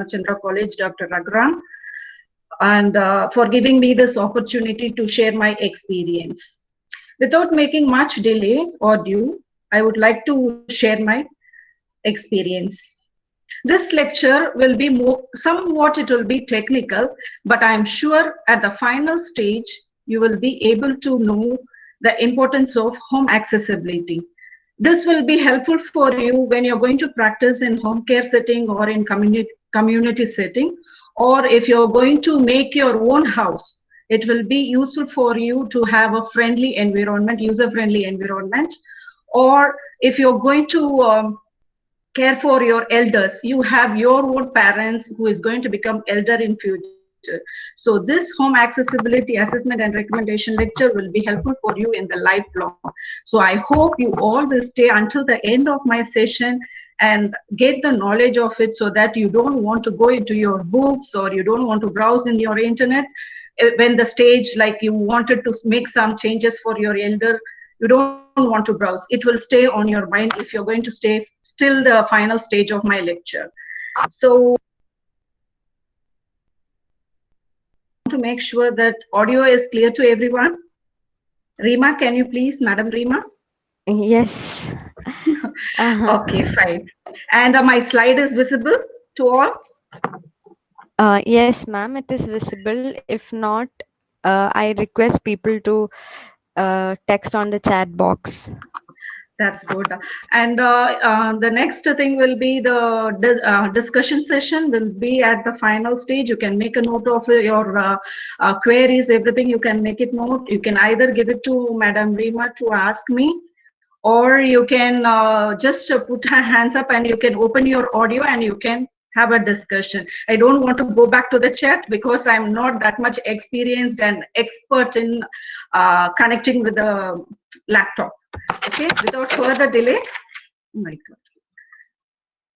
Ramachandra College, Dr. Raghuram, and for giving me this opportunity to share my experience. Without making much delay or due, I would like to share my experience. This lecture will be somewhat it will be technical, but I am sure at the final stage, you will be able to know the importance of home accessibility. This will be helpful for you when you're going to practice in home care setting or in community setting, or if you're going to make your own house. It will be useful for you to have a friendly environment, user-friendly environment, or if you're going to care for your elders, you have your own parents who is going to become elder in future. So this home accessibility assessment and recommendation lecture will be helpful for you in the lifelong. So I hope you all will stay until the end of my session and get the knowledge of it, so that you don't want to go into your books or you don't want to browse in your internet when the stage like you wanted to make some changes for your elder. You don't want to browse. It will stay on your mind if you're going to stay still the final stage of my lecture. So to make sure that audio is clear to everyone. Rima, can you please, Madam Rima? Yes. Okay, fine. And my slide is visible to all? Yes, ma'am, it is visible. If not, I request people to text on the chat box. That's good. And the next thing will be the discussion session will be at the final stage. You can make a note of your queries, everything. You can make it note. You can either give it to Madam Rima to ask me, or you can just put her hands up and you can open your audio and you can have a discussion. I don't want to go back to the chat because I'm not that much experienced and expert in connecting with the laptop. Okay, without further delay. Oh my God.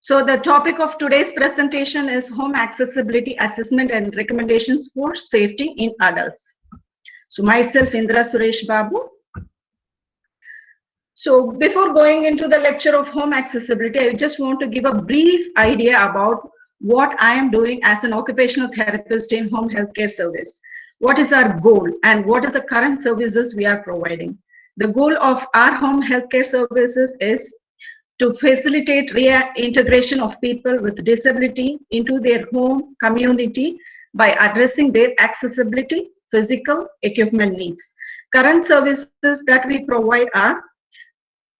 So the topic of today's presentation is home accessibility assessment and recommendations for safety in adults. So myself, Indira Suresh Babu. So before going into the lecture of home accessibility, I just want to give a brief idea about what I am doing as an occupational therapist in home healthcare service. What is our goal and what is the current services we are providing? The goal of our home healthcare services is to facilitate reintegration of people with disability into their home community by addressing their accessibility, physical, equipment needs. Current services that we provide are: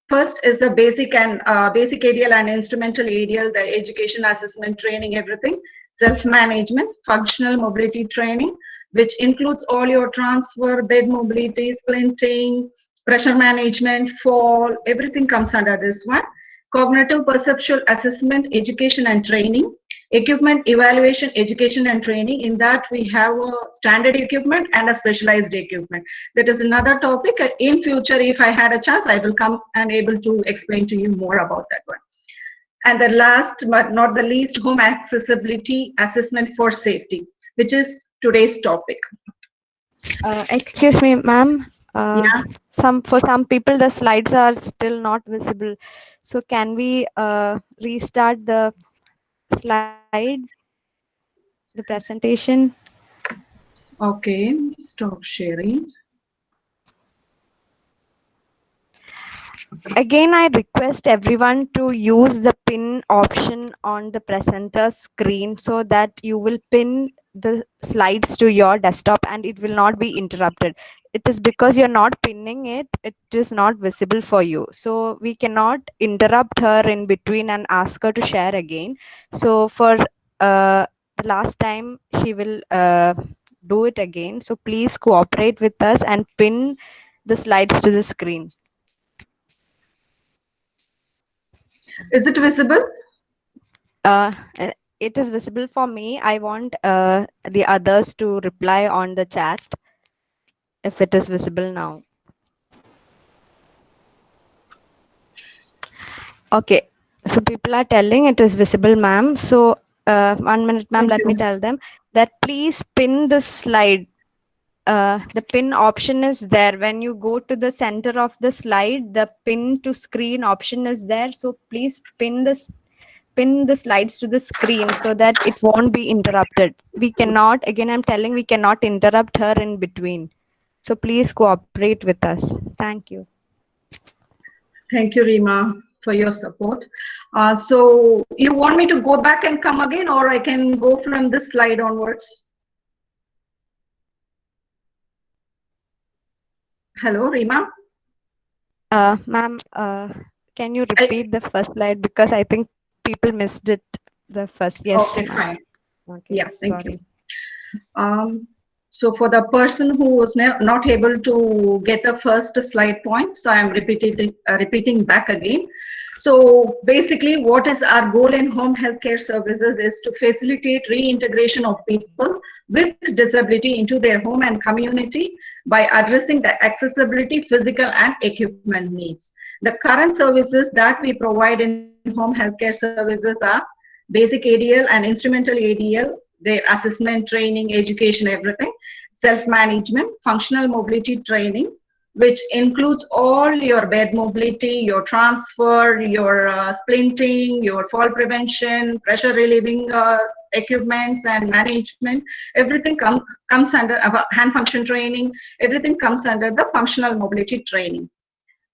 first is the basic aerial and instrumental aerial, the education, assessment, training, everything. Self-management, functional mobility training, which includes all your transfer, bed mobility, splinting, pressure management, fall, everything comes under this one. Cognitive perceptual assessment, education and training. Equipment evaluation, education and training. In that we have a standard equipment and a specialized equipment. That is another topic. In future, if I had a chance, I will come and able to explain to you more about that one. And the last but not the least, home accessibility assessment for safety, which is today's topic. Excuse me, ma'am. Yeah. For some people the slides are still not visible. So can we restart the slide, the presentation? Okay, stop sharing. Again, I request everyone to use the pin option on the presenter screen so that you will pin the slides to your desktop and it will not be interrupted. It is because you're not pinning it, it is not visible for you. So we cannot interrupt her in between and ask her to share again. So for the last time, she will do it again. So please cooperate with us and pin the slides to the screen. Is it visible? It is visible for me. I want the others to reply on the chat if it is visible now. Okay, so people are telling it is visible, ma'am. So 1 minute, ma'am, let me tell them that please pin the slide. The pin option is there. When you go to the center of the slide, the pin to screen option is there. So please pin pin the slides to the screen so that it won't be interrupted. We cannot, again, I'm telling, we cannot interrupt her in between. So please cooperate with us. Thank you. Thank you, Rima, for your support. So you want me to go back and come again, or I can go from this slide onwards? Hello, Rima? Ma'am, can you repeat the first slide, because I think people missed it the first. Yes, Okay, ma'am. fine. Okay, Yeah, thank sorry. you. So for the person who was not able to get the first slide points, so I am repeating back again. So basically, what is our goal in home healthcare services is to facilitate reintegration of people with disability into their home and community by addressing the accessibility, physical and equipment needs. The current services that we provide in home healthcare services are basic ADL and instrumental ADL, their assessment, training, education, everything, self-management, functional mobility training, which includes all your bed mobility, your transfer, your splinting, your fall prevention, pressure relieving equipments and management. Everything comes under hand function training. Everything comes under the functional mobility training.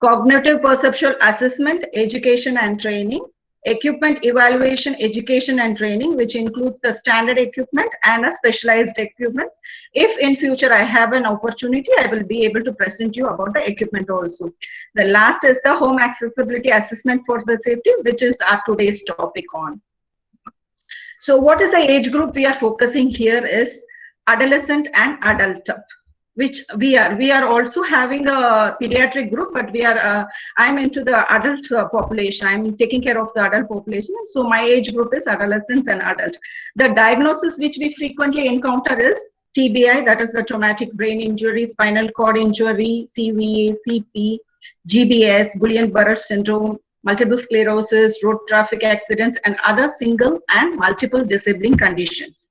Cognitive perceptual assessment, education and training, equipment evaluation, education and training, which includes the standard equipment and a specialized equipment. If in future I have an opportunity, I will be able to present you about the equipment also. The last is the home accessibility assessment for the safety, which is our today's topic on. So what is the age group we are focusing here is adolescent and adult, which we are also having a pediatric group, but I'm into the adult population. I'm taking care of the adult population, so my age group is adolescents and adult. The diagnosis which we frequently encounter is TBI, that is the traumatic brain injury, spinal cord injury, CVA, CP, GBS, Guillain-Barré syndrome, multiple sclerosis, road traffic accidents, and other single and multiple disabling conditions.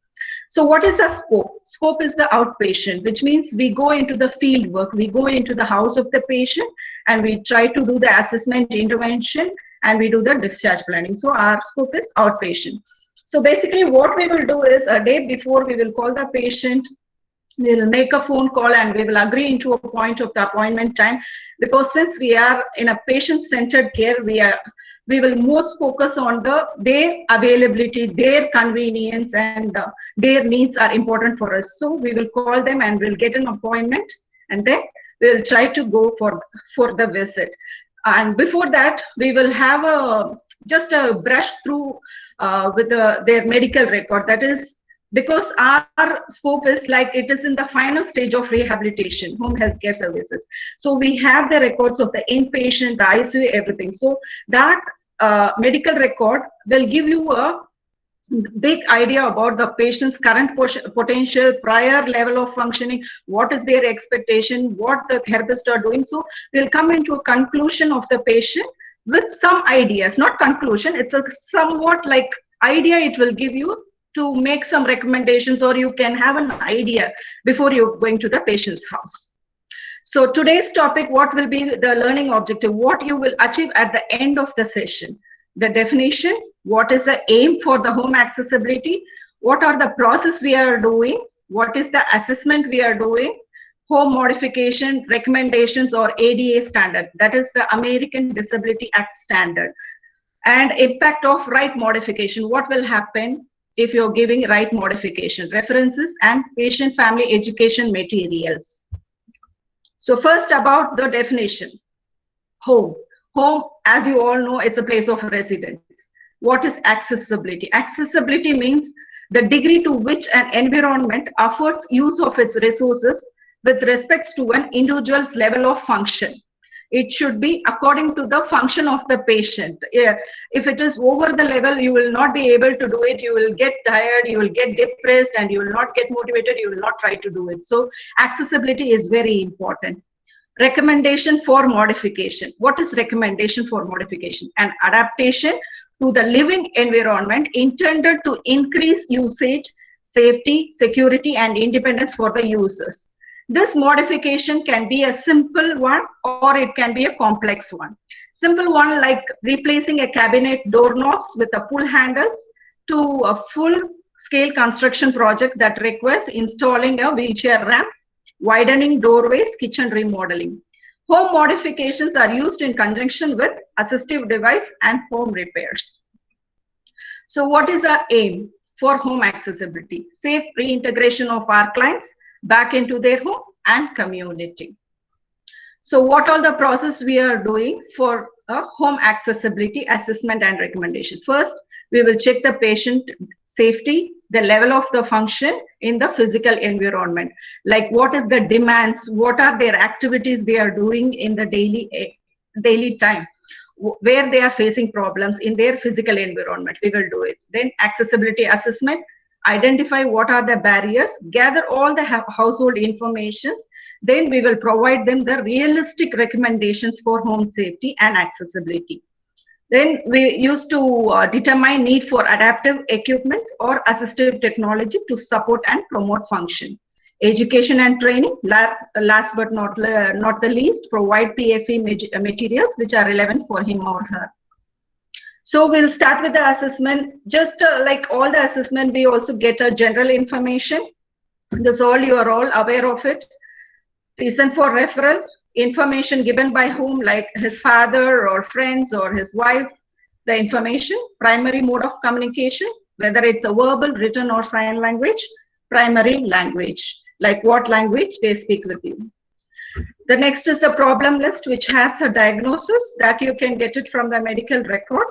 So what is the scope? Scope is the outpatient, which means we go into the field work, we go into the house of the patient, and we try to do the assessment, intervention, and we do the discharge planning. So our scope is outpatient. So basically what we will do is a day before we will call the patient, we will make a phone call and we will agree into a point of the appointment time, because since we are in a patient-centered care, we will most focus on their availability, their convenience, and their needs are important for us. So we will call them and we'll get an appointment, and then we'll try to go for the visit. And before that, we will have just a brush through with their medical record. That is because our scope is like it is in the final stage of rehabilitation, home healthcare services. So we have the records of the inpatient, the ICU, everything. So that medical record will give you a big idea about the patient's current potential, prior level of functioning, what is their expectation, what the therapists are doing. So we'll come into a conclusion of the patient with some ideas, not conclusion, it's a somewhat like idea it will give you to make some recommendations, or you can have an idea before you're going to the patient's house. So today's topic, what will be the learning objective, what you will achieve at the end of the session, the definition, what is the aim for the home accessibility, what are the process we are doing, what is the assessment we are doing, home modification, recommendations or ADA standard, that is the American Disability Act standard, and impact of right modification, what will happen if you're giving right modification, references and patient family education materials. So first about the definition. Home. Home, as you all know, it's a place of residence. What is accessibility? Accessibility means the degree to which an environment affords use of its resources with respect to an individual's level of function. It should be according to the function of the patient. If it is over the level, you will not be able to do it. You will get tired, you will get depressed, and you will not get motivated. You will not try to do it. So accessibility is very important. Recommendation for modification. What is recommendation for modification? An adaptation to the living environment intended to increase usage, safety, security, and independence for the users. This modification can be a simple one or it can be a complex one. Simple one like replacing a cabinet doorknobs with a pull handles to a full scale construction project that requires installing a wheelchair ramp, widening doorways, kitchen remodeling. Home modifications are used in conjunction with assistive device and home repairs. So what is our aim for home accessibility? Safe reintegration of our clients back into their home and community. So what all the process we are doing for a home accessibility assessment and recommendation? First, we will check the patient safety, the level of the function in the physical environment. Like what is the demands, what are their activities they are doing in the daily time, where they are facing problems in their physical environment. We will do it. Then accessibility assessment, identify what are the barriers, gather all the household information. Then we will provide them the realistic recommendations for home safety and accessibility. Then we used to determine need for adaptive equipment or assistive technology to support and promote function. Education and training, last but not the least, provide PFE materials which are relevant for him or her. So we'll start with the assessment. Just like all the assessment, we also get a general information. This all you are all aware of it. Reason for referral, information given by whom, like his father or friends or his wife, the information, primary mode of communication, whether it's a verbal, written or sign language, primary language, like what language they speak with you. The next is the problem list, which has a diagnosis that you can get it from the medical record.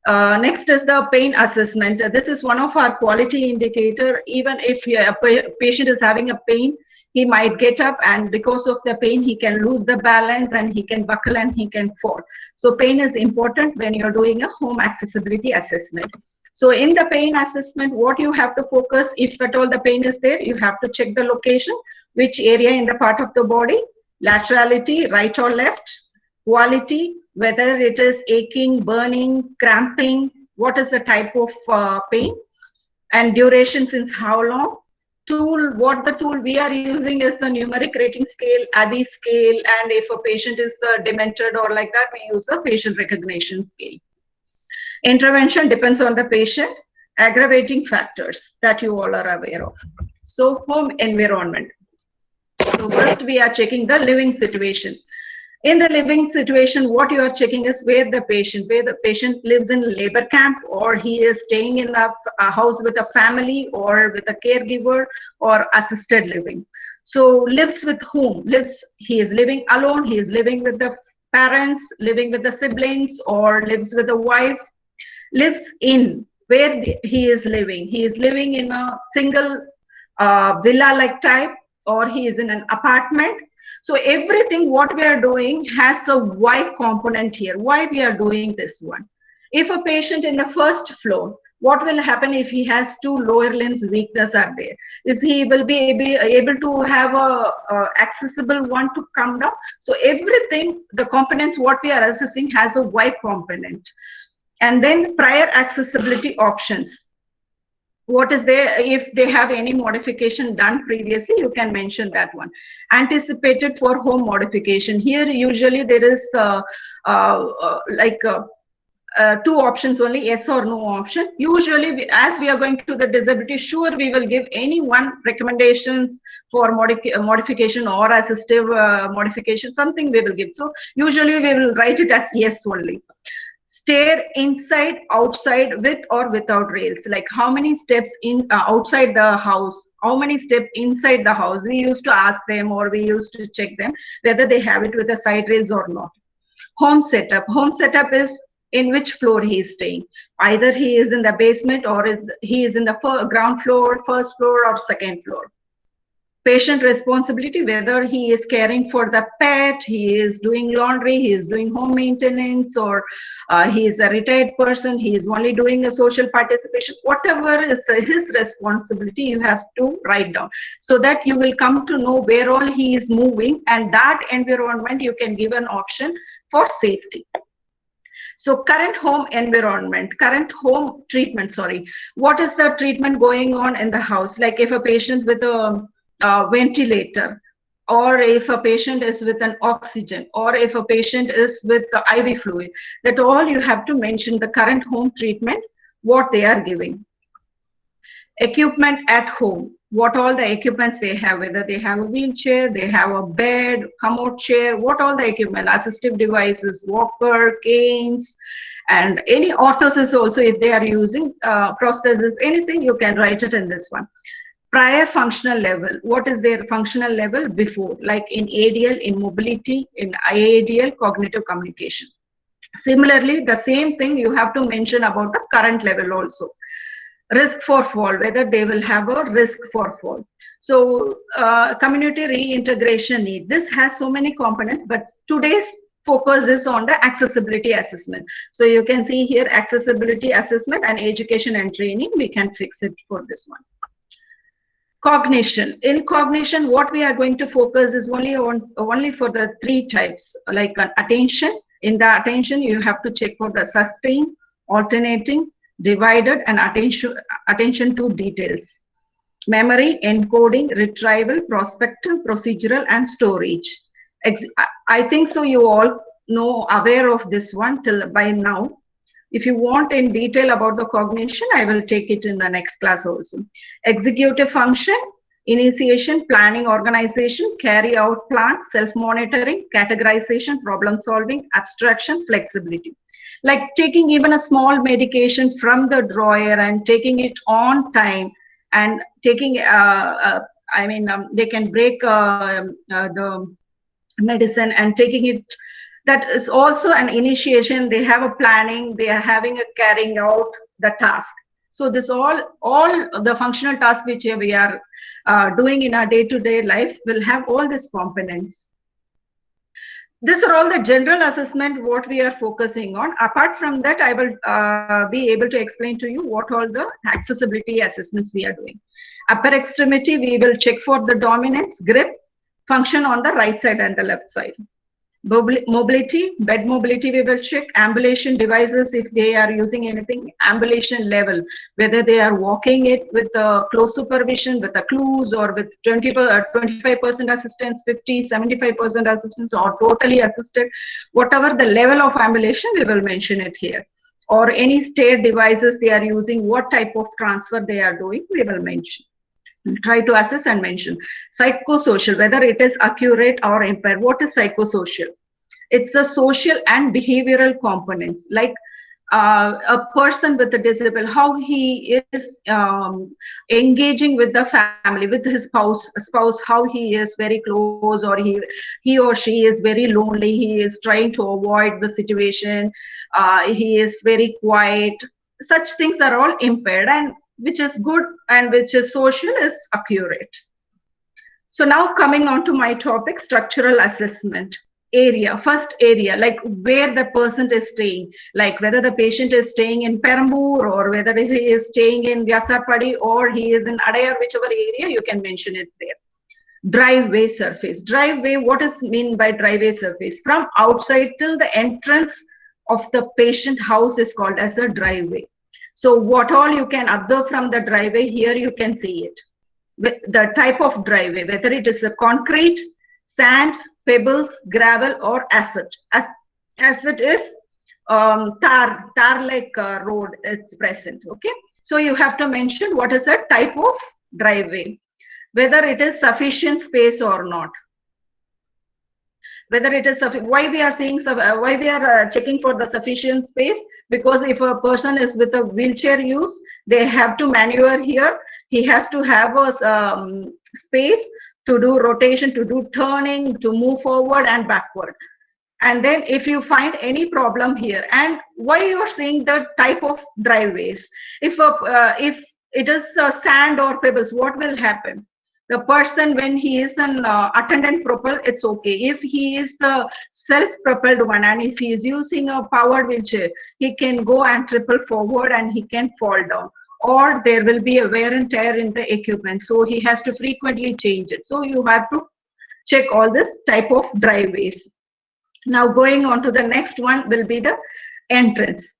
Next is the pain assessment. This is one of our quality indicator. Even if a patient is having a pain, he might get up and because of the pain, he can lose the balance and he can buckle and he can fall. So pain is important when you're doing a home accessibility assessment. So in the pain assessment, what you have to focus, if at all the pain is there, you have to check the location, which area in the part of the body, laterality, right or left, quality, whether it is aching, burning, cramping, what is the type of pain, and duration since how long. Tool, what the tool we are using is the numeric rating scale, ABI scale, and if a patient is demented or like that, we use the patient recognition scale. Intervention depends on the patient, aggravating factors that you all are aware of. So home environment. So first we are checking the living situation. In the living situation, what you are checking is where the patient lives in labor camp, or he is staying in a house with a family or with a caregiver or assisted living. So lives with whom? He is living alone, he is living with the parents, living with the siblings, or lives with a wife. Lives in where he is living. He is living in a single villa-like type, or he is in an apartment. So everything what we are doing has a why component here. Why we are doing this one? If a patient in the first floor, what will happen if he has two lower limbs weakness are there? Is he will be able to have a accessible one to come down? So everything, the components what we are assessing has a why component. And then prior accessibility options. What is there? If they have any modification done previously, you can mention that one. Anticipated for home modification. Here usually there is two options only, yes or no option. Usually as we are going to the disability, sure we will give any one recommendations for modification or assistive modification, something we will give. So usually we will write it as yes only. Stair inside, outside, with or without rails. Like how many steps in outside the house, how many steps inside the house. We used to ask them, or we used to check them whether they have it with the side rails or not. Home setup. Home setup is in which floor he is staying. Either he is in the basement, or he is in the ground floor, first floor, or second floor. Patient responsibility, whether he is caring for the pet, he is doing laundry, he is doing home maintenance, or he is a retired person, he is only doing a social participation. Whatever is his responsibility, you have to write down, so that you will come to know where all he is moving, and that environment you can give an option for safety. So current home environment, current home treatment, sorry. What is the treatment going on in the house? Like if a patient with a ventilator, or if a patient is with an oxygen, or if a patient is with the IV fluid, that all you have to mention the current home treatment, what they are giving. Equipment at home, what all the equipments they have, whether they have a wheelchair, they have a bed, commode chair, what all the equipment, assistive devices, walker, canes, and any orthosis also if they are using prosthesis, anything you can write it in this one. Prior functional level, what is their functional level before, like in ADL, in mobility, in IADL, cognitive communication. Similarly, the same thing you have to mention about the current level also. Risk for fall, whether they will have a risk for fall. So community reintegration need, this has so many components, but today's focus is on the accessibility assessment. So you can see here accessibility assessment and education and training, we can fix it for this one. Cognition. In cognition, what we are going to focus is only for the 3 types, like attention. In the attention, you have to check for the sustained, alternating, divided, and attention to details. Memory, encoding, retrieval, prospective, procedural, and storage. I think so you all know, aware of this one till by now. If you want in detail about the cognition, I will take it in the next class also. Executive function, initiation, planning, organization, carry out plan, self-monitoring, categorization, problem solving, abstraction, flexibility. Like taking even a small medication from the drawer and taking it on time, and taking, they can break the medicine and taking it. That is also an initiation. They have a planning, they are having a carrying out the task. So this all the functional tasks which we are doing in our day-to-day life will have all these components. These are all the general assessment what we are focusing on. Apart from that, I will be able to explain to you what all the accessibility assessments we are doing. Upper extremity, we will check for the dominance, grip, function on the right side and the left side. Mobility, bed mobility we will check. Ambulation devices, if they are using anything, ambulation level, whether they are walking it with close supervision, with a clues, or with 25% assistance, 50, 75% assistance, or totally assisted, whatever the level of ambulation, we will mention it here. Or any stair devices they are using, what type of transfer they are doing, we will mention. Try to assess and mention. Psychosocial, whether it is accurate or impaired. What is psychosocial? It's a social and behavioral components, like a person with a disability, how he is engaging with the family, with his spouse, how he is very close, or he or she is very lonely, he is trying to avoid the situation, he is very quiet. Such things are all impaired, and which is good and which is social is accurate. So now coming on to my topic, structural assessment. Area, first area, like where the person is staying, like whether the patient is staying in Perambur, or whether he is staying in Vyasarpadi, or he is in Adayar, whichever area, you can mention it there. Driveway surface. Driveway, what is mean by driveway surface? From outside till the entrance of the patient house is called as a driveway. So what all you can observe from the driveway, here you can see it. The type of driveway, whether it is a concrete, sand, pebbles, gravel, or asphalt. Asphalt is tar-like road, it's present. Okay, so you have to mention what is the type of driveway, whether it is sufficient space or not. Whether it is why we are seeing, why we are checking for the sufficient space, because if a person is with a wheelchair use, they have to maneuver here. He has to have a space to do rotation, to do turning, to move forward and backward. And then if you find any problem here, and why you are seeing the type of driveways, if it is sand or pebbles, what will happen? The person, when he is an attendant propelled, it's okay. If he is a self-propelled one, and if he is using a powered wheelchair, he can go and triple forward and he can fall down. Or there will be a wear and tear in the equipment, so he has to frequently change it. So you have to check all this type of driveways. Now going on to the next one will be the entrance.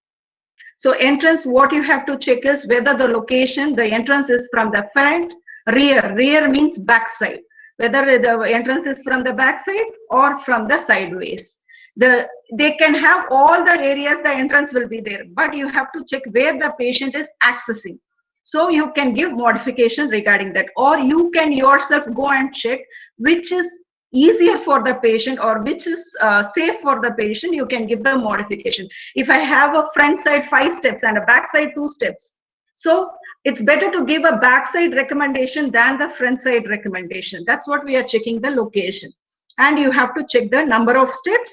So entrance, what you have to check is whether the location, the entrance is from the front, rear. Rear means backside. whether the entrance is from the back side or from the sideways. They can have all the areas, the entrance will be there, but you have to check where the patient is accessing. So you can give modification regarding that, or you can yourself go and check which is easier for the patient or which is safe for the patient. You can give the modification. If I have a front side 5 steps and a back side 2 steps, so it's better to give a backside recommendation than the front side recommendation. That's what we are checking, the location. And you have to check the number of steps,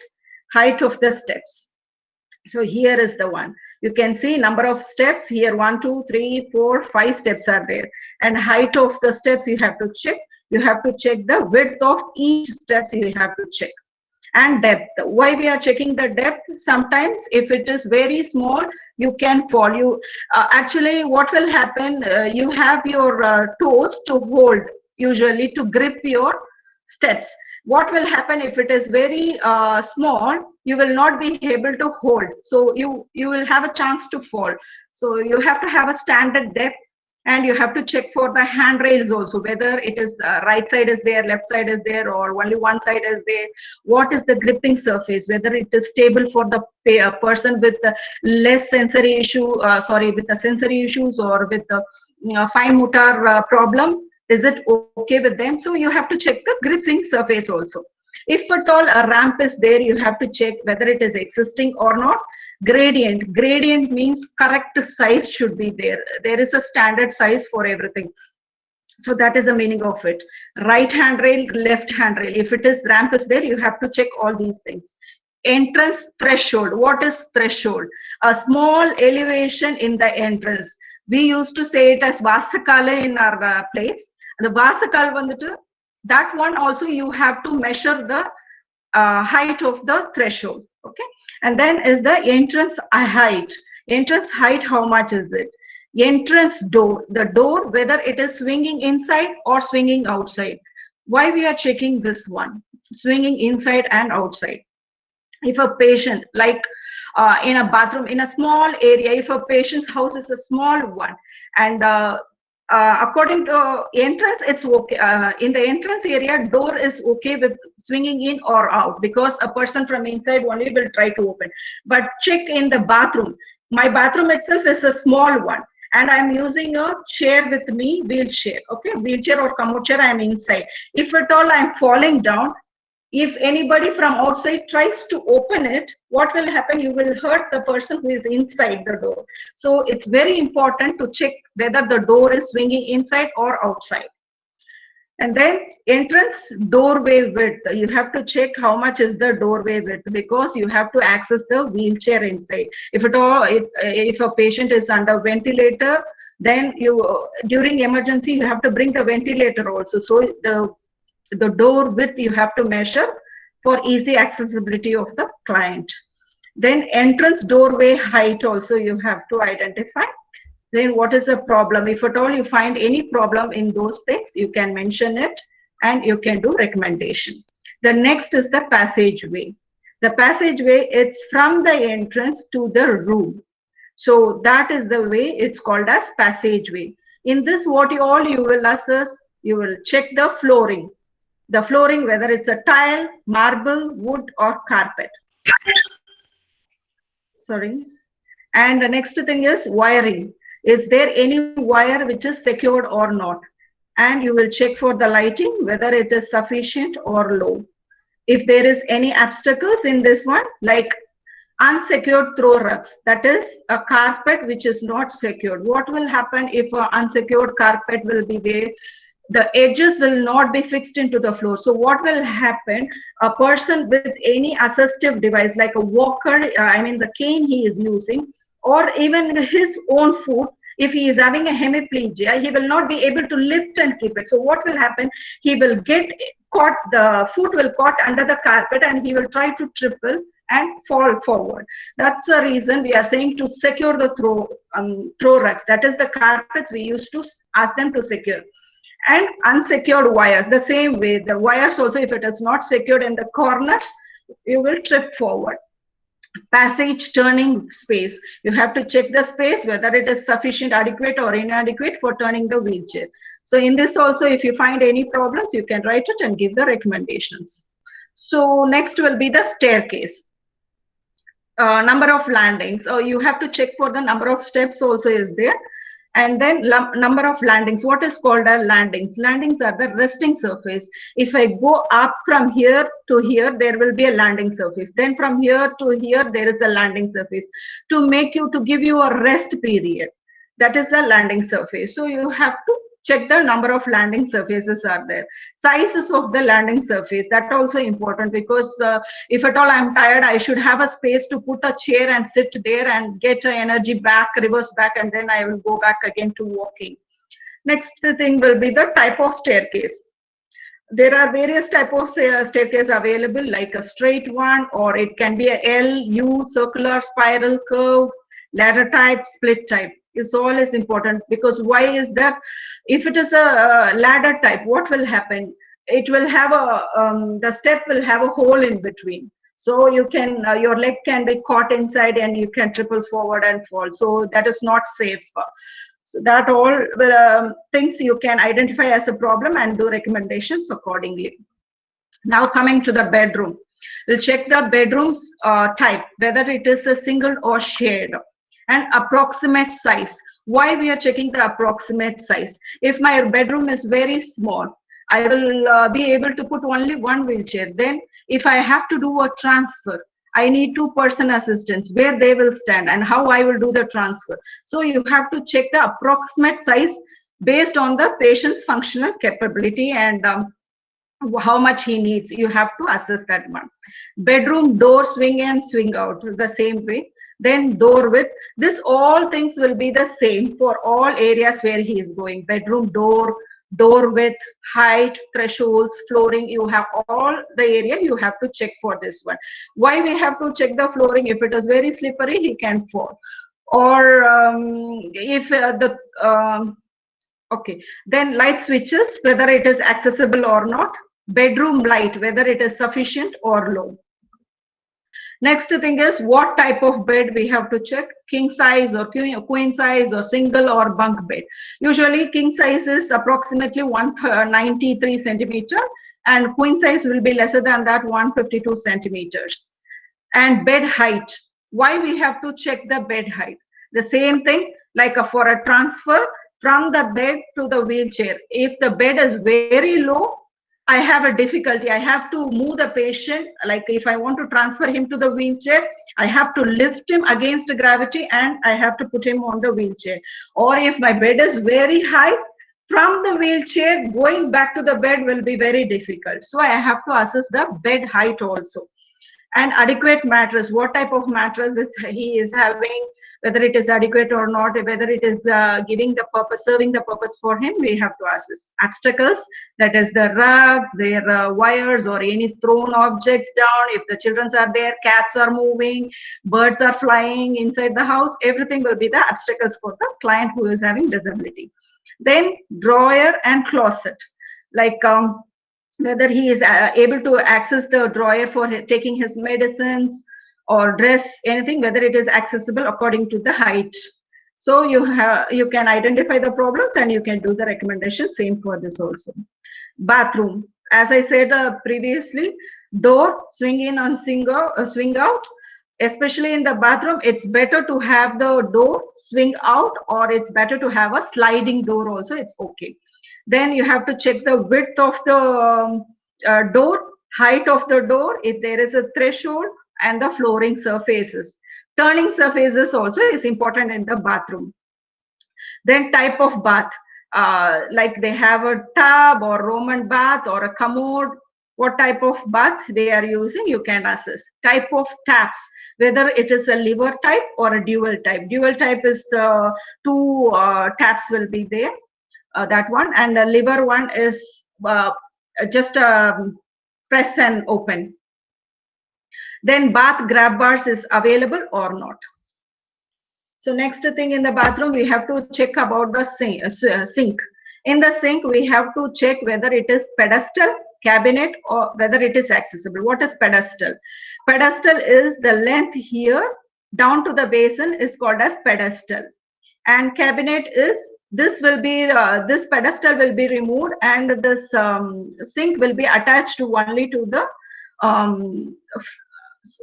height of the steps. So here is the one. You can see number of steps here, 1, 2, 3, 4, 5 steps are there. And height of the steps you have to check. You have to check the width of each steps you have to check. And depth. Why we are checking the depth? Sometimes if it is very small, you can fall. Actually what will happen, you have your toes to hold, usually to grip your steps. What will happen if it is very small, you will not be able to hold. So you will have a chance to fall. So you have to have a standard depth. And you have to check for the handrails also, whether it is right side is there, left side is there, or only one side is there. What is the gripping surface, whether it is stable for the person with less sensory issue, with the sensory issues or with the fine motor problem. Is it okay with them? So you have to check the gripping surface also. If at all a ramp is there, you have to check whether it is existing or not. Gradient. Gradient means correct size should be there. There is a standard size for everything. So that is the meaning of it. Right handrail, left handrail. If it is ramp is there, you have to check all these things. Entrance threshold. What is threshold? A small elevation in the entrance. We used to say it as Vasakala in our place. The Vasakal vandu, that one also you have to measure the height of the threshold. Okay. And then is the entrance height. Entrance height, how much is it? Entrance door, the door, whether it is swinging inside or swinging outside. Why we are checking this one? Swinging inside and outside. If a patient, like in a bathroom, in a small area, if a patient's house is a small one, and according to entrance, it's okay. In the entrance area, door is okay with swinging in or out, because a person from inside only will try to open. But check in the bathroom. My bathroom itself is a small one, and I'm using a chair with me, wheelchair. Okay, wheelchair or commute chair, I'm inside. If at all I'm falling down, if anybody from outside tries to open it, what will happen? You will hurt the person who is inside the door. So it's very important to check whether the door is swinging inside or outside. And then entrance doorway width. You have to check how much is the doorway width, because you have to access the wheelchair inside. If at all, if a patient is under ventilator, then during emergency you have to bring the ventilator also. So the door width you have to measure for easy accessibility of the client. Then entrance doorway height also you have to identify. Then what is the problem? If at all you find any problem in those things, you can mention it and you can do recommendation. The next is the passageway. The passageway, it's from the entrance to the room. So that is the way it's called as passageway. In this, what you will assess, you will check the flooring. The flooring, whether it's a tile, marble, wood, or carpet. Sorry. And the next thing is wiring. Is there any wire which is secured or not? And you will check for the lighting, whether it is sufficient or low. If there is any obstacles in this one, like unsecured throw rugs, that is a carpet which is not secured. What will happen if an unsecured carpet will be there? The edges will not be fixed into the floor. So what will happen? A person with any assistive device like a walker, the cane he is using, or even his own foot, if he is having a hemiplegia, he will not be able to lift and keep it. So what will happen? He will get caught, the foot will caught under the carpet, and he will try to triple and fall forward. That's the reason we are saying to secure the throw rugs. That is the carpets we used to ask them to secure. And unsecured wires, the same way, the wires also, if it is not secured in the corners, you will trip forward. Passage turning space. You have to check the space whether it is sufficient, adequate or inadequate for turning the wheelchair. So in this also, if you find any problems, you can write it and give the recommendations. So next will be the staircase. Number of landings. So you have to check for the number of steps also is there. And then number of landings. What is called as landings? Landings are the resting surface. If I go up from here to here, there will be a landing surface. Then from here to here, there is a landing surface to make you, to give you a rest period. That is the landing surface. So you have to check the number of landing surfaces are there. Sizes of the landing surface, that also important, because if at all I'm tired, I should have a space to put a chair and sit there and get energy back, reverse back, and then I will go back again to walking. Next thing will be the type of staircase. There are various type of staircase available, like a straight one, or it can be a L, U, circular, spiral, curve, ladder type, split type. It's all is important, because why is that? If it is a ladder type, what will happen? It will have a the step will have a hole in between. So you can your leg can be caught inside and you can triple forward and fall. So that is not safe. So that all things you can identify as a problem and do recommendations accordingly. Now coming to the bedroom. We'll check the bedroom's type, whether it is a single or shared, and approximate size. Why we are checking the approximate size? If my bedroom is very small, I will be able to put only one wheelchair. Then if I have to do a transfer, I need two-person assistants, where they will stand and how I will do the transfer. So you have to check the approximate size based on the patient's functional capability and how much he needs. You have to assess that one. Bedroom door swing and swing out the same way. Then door width. This all things will be the same for all areas where he is going. Bedroom door, door width, height, thresholds, flooring. You have all the area you have to check for this one. Why we have to check the flooring? If it is very slippery, he can fall. Or if the okay, then light switches, whether it is accessible or not. Bedroom light, whether it is sufficient or low. Next thing is what type of bed we have to check. King size or queen size or single or bunk bed. Usually king size is approximately 193 centimeter and queen size will be lesser than that, 152 centimeters. And bed height. Why we have to check the bed height? The same thing like for a transfer from the bed to the wheelchair. If the bed is very low, I have a difficulty. I have to move the patient. Like if I want to transfer him to the wheelchair, I have to lift him against gravity and I have to put him on the wheelchair. Or if my bed is very high, from the wheelchair, going back to the bed will be very difficult. So I have to assess the bed height also. And adequate mattress, what type of mattress is he is having, whether it is adequate or not, whether it is giving the purpose, serving the purpose for him, we have to assess. Obstacles, that is the rugs, their wires or any thrown objects down. If the children are there, cats are moving, birds are flying inside the house, everything will be the obstacles for the client who is having disability. Then drawer and closet, like whether he is able to access the drawer for taking his medicines or dress, anything, whether it is accessible according to the height. So you can identify the problems and you can do the recommendation. Same for this also. Bathroom, as I said previously, door swing in and swing out. Especially in the bathroom, it's better to have the door swing out, or it's better to have a sliding door also. It's okay. Then you have to check the width of the door, height of the door, if there is a threshold, and the flooring surfaces. Turning surfaces also is important in the bathroom. Then type of bath, like they have a tub or Roman bath or a commode. What type of bath they are using, you can assess. Type of taps, whether it is a lever type or a dual type. Dual type is two taps will be there. That one, and the lever one is just press and open. Then bath grab bars is available or not. So next thing in the bathroom, we have to check about the sink. In the sink, we have to check whether it is pedestal cabinet, or whether it is accessible. What is pedestal? Pedestal is the length here down to the basin is called as pedestal, and cabinet is this will be this pedestal will be removed, and this sink will be attached to only to the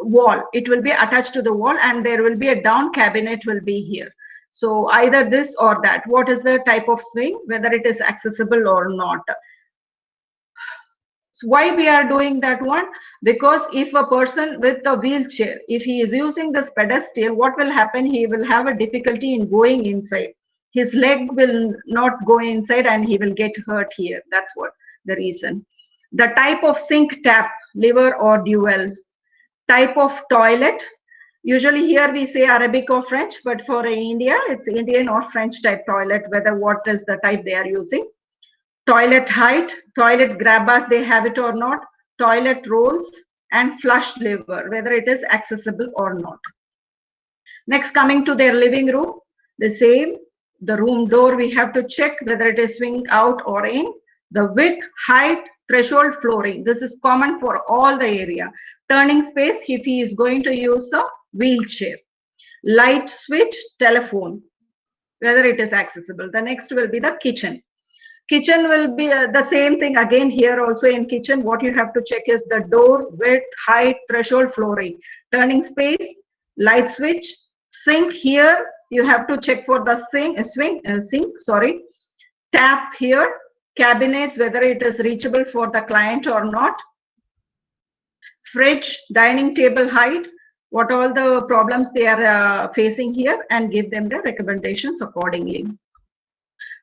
wall. It will be attached to the wall, and there will be a down cabinet will be here. So either this or that. What is the type of swing, whether it is accessible or not. So why we are doing that one? Because if a person with a wheelchair, if he is using this pedestal, what will happen? He will have a difficulty in going inside. His leg will not go inside and he will get hurt here. That's what the reason. The type of sink, tap, lever or dual. Type of toilet. Usually here we say Arabic or French, but for India, it's Indian or French type toilet, whether what is the type they are using. Toilet height, toilet grab bars, they have it or not, toilet rolls, and flush lever, whether it is accessible or not. Next, coming to their living room, the same. The room door, we have to check whether it is swing out or in. The width, height, threshold, flooring. This is common for all the area. Turning space, if he is going to use a wheelchair. Light switch, telephone, whether it is accessible. The next will be the kitchen. Kitchen will be the same thing again. Here also in kitchen, what you have to check is the door, width, height, threshold, flooring. Turning space, light switch, sink. Here you have to check for the sink, sorry. Tap here, cabinets, whether it is reachable for the client or not. Fridge, dining table height, what all the problems they are facing here, and give them the recommendations accordingly.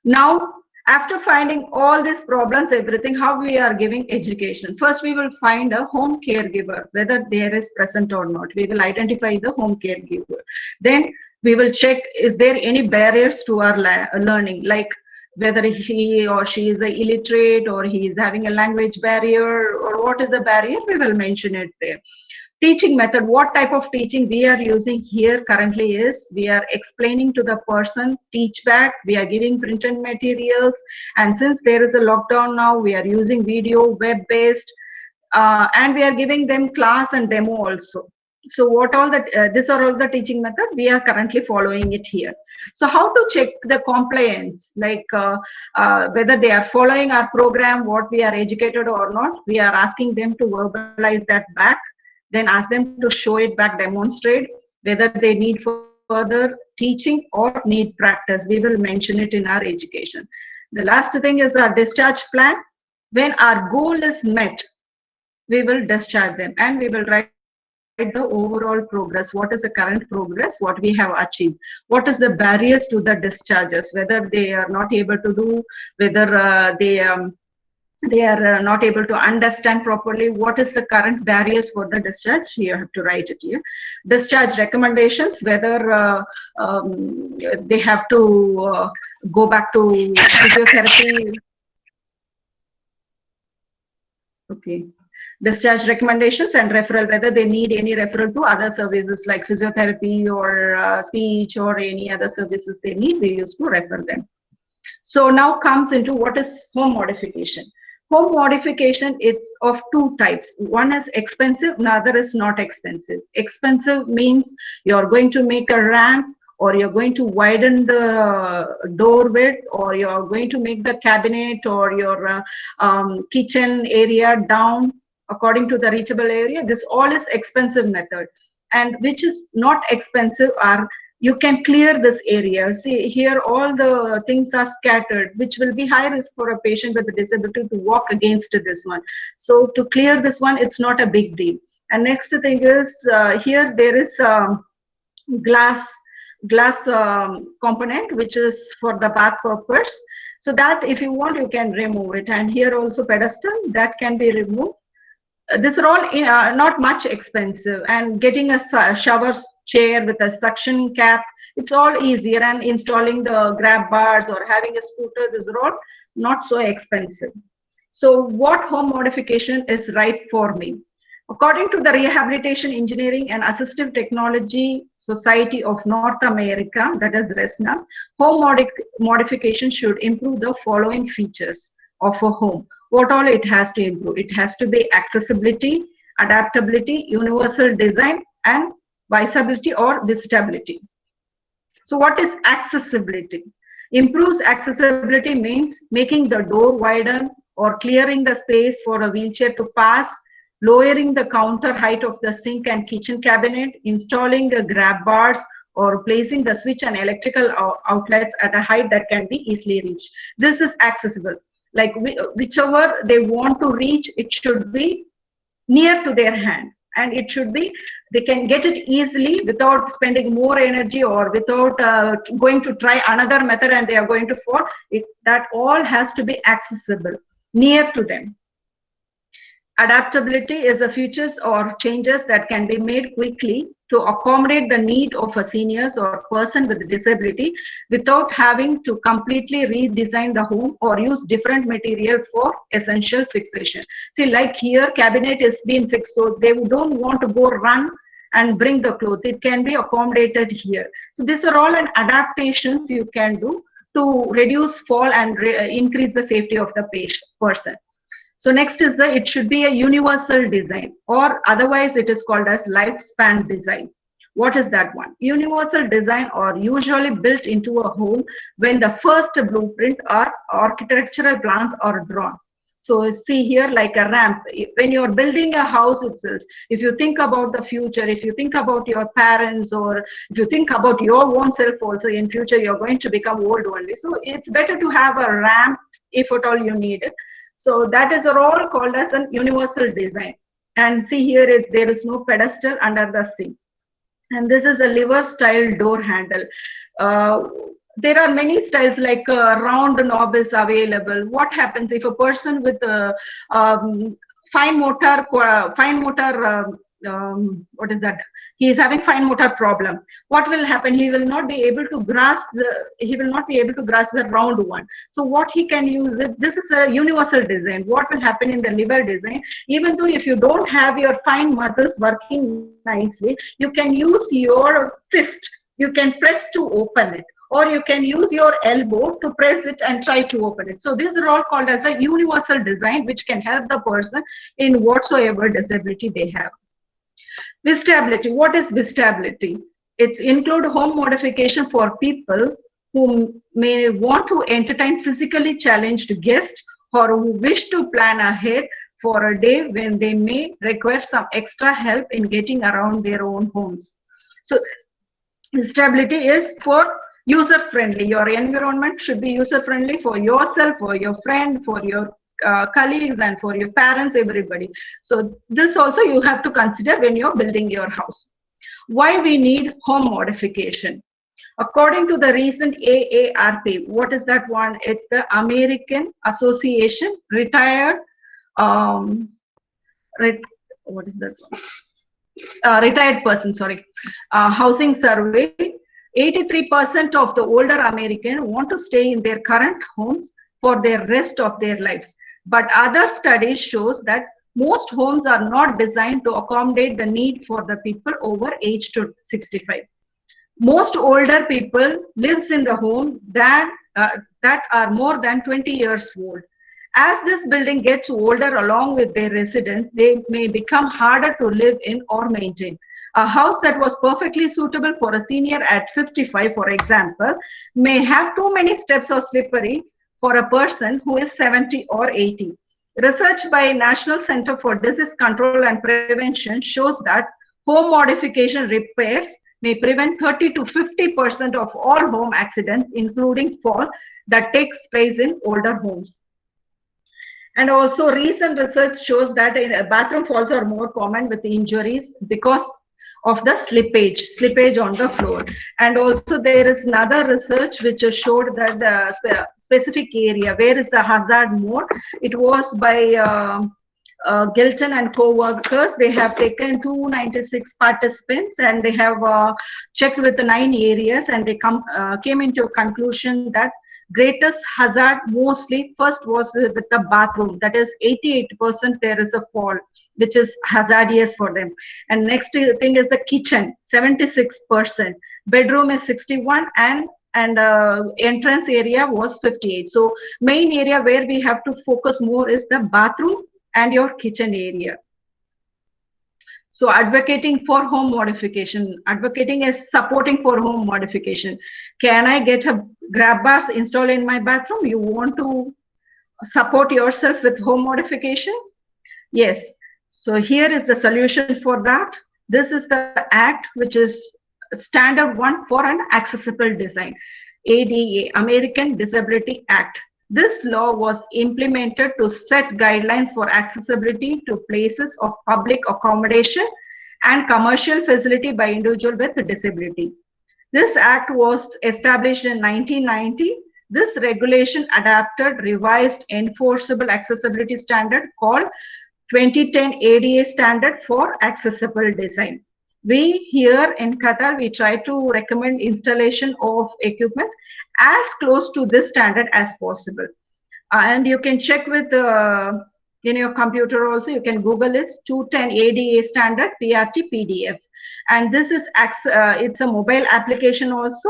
Now, after finding all these problems, everything, how we are giving education. First, we will find a home caregiver, whether there is present or not. We will identify the home caregiver. Then we will check, is there any barriers to our learning, like whether he or she is illiterate, or he is having a language barrier, or what is the barrier, we will mention it there. Teaching method, what type of teaching we are using here currently is, we are explaining to the person, teach back, we are giving printed materials, and since there is a lockdown now, we are using video, web-based, and we are giving them class and demo also. So what all the, these are all the teaching method, we are currently following it here. So how to check the compliance, like whether they are following our program, what we are educated or not, we are asking them to verbalize that back. Then ask them to show it back, demonstrate whether they need further teaching or need practice. We will mention it in our education. The last thing is our discharge plan. When our goal is met, we will discharge them, and we will write the overall progress. What is the current progress, what we have achieved, what is the barriers to the discharges, whether they are not able to do, whether they are not able to understand properly, what is the current barriers for the discharge. You have to write it here. Discharge recommendations, whether they have to go back to physiotherapy. Okay. Discharge recommendations and referral, whether they need any referral to other services like physiotherapy or speech or any other services they need, we used to refer them. So now comes into what is home modification. Home modification, it's of two types. One is expensive, another is not expensive. Expensive means you're going to make a ramp, or you're going to widen the door width, or you're going to make the cabinet or your kitchen area down according to the reachable area. This all is expensive method. And which is not expensive are, you can clear this area. See here, all the things are scattered, which will be high risk for a patient with a disability to walk against this one. So to clear this one, it's not a big deal. And next thing is, here there is glass component, which is for the bath purpose. So that if you want, you can remove it. And here also pedestal, that can be removed. These are all not much expensive, and getting a shower chair with a suction cap, it's all easier, and installing the grab bars or having a scooter, these are all not so expensive. So what home modification is right for me? According to the Rehabilitation Engineering and Assistive Technology Society of North America, that is RESNA, home modification should improve the following features of a home. what all it has to improve. It has to be accessibility, adaptability, universal design, and visibility or visitability. So what is accessibility? Improves accessibility means making the door wider or clearing the space for a wheelchair to pass, lowering the counter height of the sink and kitchen cabinet, installing grab bars, or placing the switch and electrical outlets at a height that can be easily reached. This is accessible. Like whichever they want to reach, it should be near to their hand, and it should be, they can get it easily without spending more energy or without going to try another method and they are going to fall. That all has to be accessible, near to them. Adaptability is the features or changes that can be made quickly to accommodate the need of a seniors or person with disability without having to completely redesign the home or use different material for essential fixation. See, like here, cabinet is being fixed, so they don't want to go run and bring the cloth. It can be accommodated here. So these are all an adaptations you can do to reduce fall and increase the safety of the person. So next is it should be a universal design, or otherwise it is called as lifespan design. What is that one? Universal design are usually built into a home when the first blueprint or architectural plans are drawn. So see here, like a ramp, when you're building a house itself, if you think about the future, if you think about your parents, or if you think about your own self also, in future you're going to become old only. So it's better to have a ramp if at all you need it. So that is all called as a universal design. And see here, there is no pedestal under the sink. And this is a lever style door handle. There are many styles, like round knob is available. What happens if a person with fine motor, what is that? He is having fine motor problem. What will happen? He will not be able to grasp the round one. So what he can use it. This is a universal design. What will happen in the lever design? Even though if you don't have your fine muscles working nicely, you can use your fist. You can press to open it, or you can use your elbow to press it and try to open it. So these are all called as a universal design, which can help the person in whatsoever disability they have. Visitability. What is visitability? It's include home modification for people who may want to entertain physically challenged guests or who wish to plan ahead for a day when they may require some extra help in getting around their own homes. So visitability is for user-friendly. Your environment should be user-friendly for yourself, for your friend, for your colleagues, and for your parents, everybody. So this also you have to consider when you're building your house. Why we need home modification? According to the recent AARP, what is that one? It's the American Association Retired, what is that one? Retired person, sorry, housing survey. 83% of the older Americans want to stay in their current homes for the rest of their lives. But other studies shows that most homes are not designed to accommodate the need for the people over age to 65. Most older people lives in the home that are more than 20 years old. As this building gets older along with their residents, they may become harder to live in or maintain. A house that was perfectly suitable for a senior at 55, for example, may have too many steps or slippery for a person who is 70 or 80. Research by National Center for Disease Control and Prevention shows that home modification repairs may prevent 30 to 50% of all home accidents, including fall, that takes place in older homes. And also recent research shows that bathroom falls are more common with injuries because of the slippage on the floor. And also there is another research which showed that the specific area where is the hazard more. It was by Gilton and co-workers. They have taken 296 participants and they have checked with the 9 areas, and they came into a conclusion that greatest hazard mostly first was with the bathroom, that is 88% there is a fall which is hazardous for them. And next thing is the kitchen, 76%, bedroom is 61%, and and entrance area was 58. So main area where we have to focus more is the bathroom and your kitchen area. So advocating for home modification, advocating is supporting for home modification. Can I get a grab bars installed in my bathroom? You want to support yourself with home modification? Yes. So here is the solution for that. This is the act which is standard one for an accessible design. ADA, American Disability Act. This law was implemented to set guidelines for accessibility to places of public accommodation and commercial facility by individuals with disability. This act was established in 1990. This regulation adapted revised enforceable accessibility standard called 2010 ADA standard for accessible design. We here in Qatar, we try to recommend installation of equipment as close to this standard as possible. And you can check with in your computer also, you can Google it, 210 ADA standard PRT PDF. And this is, it's a mobile application also,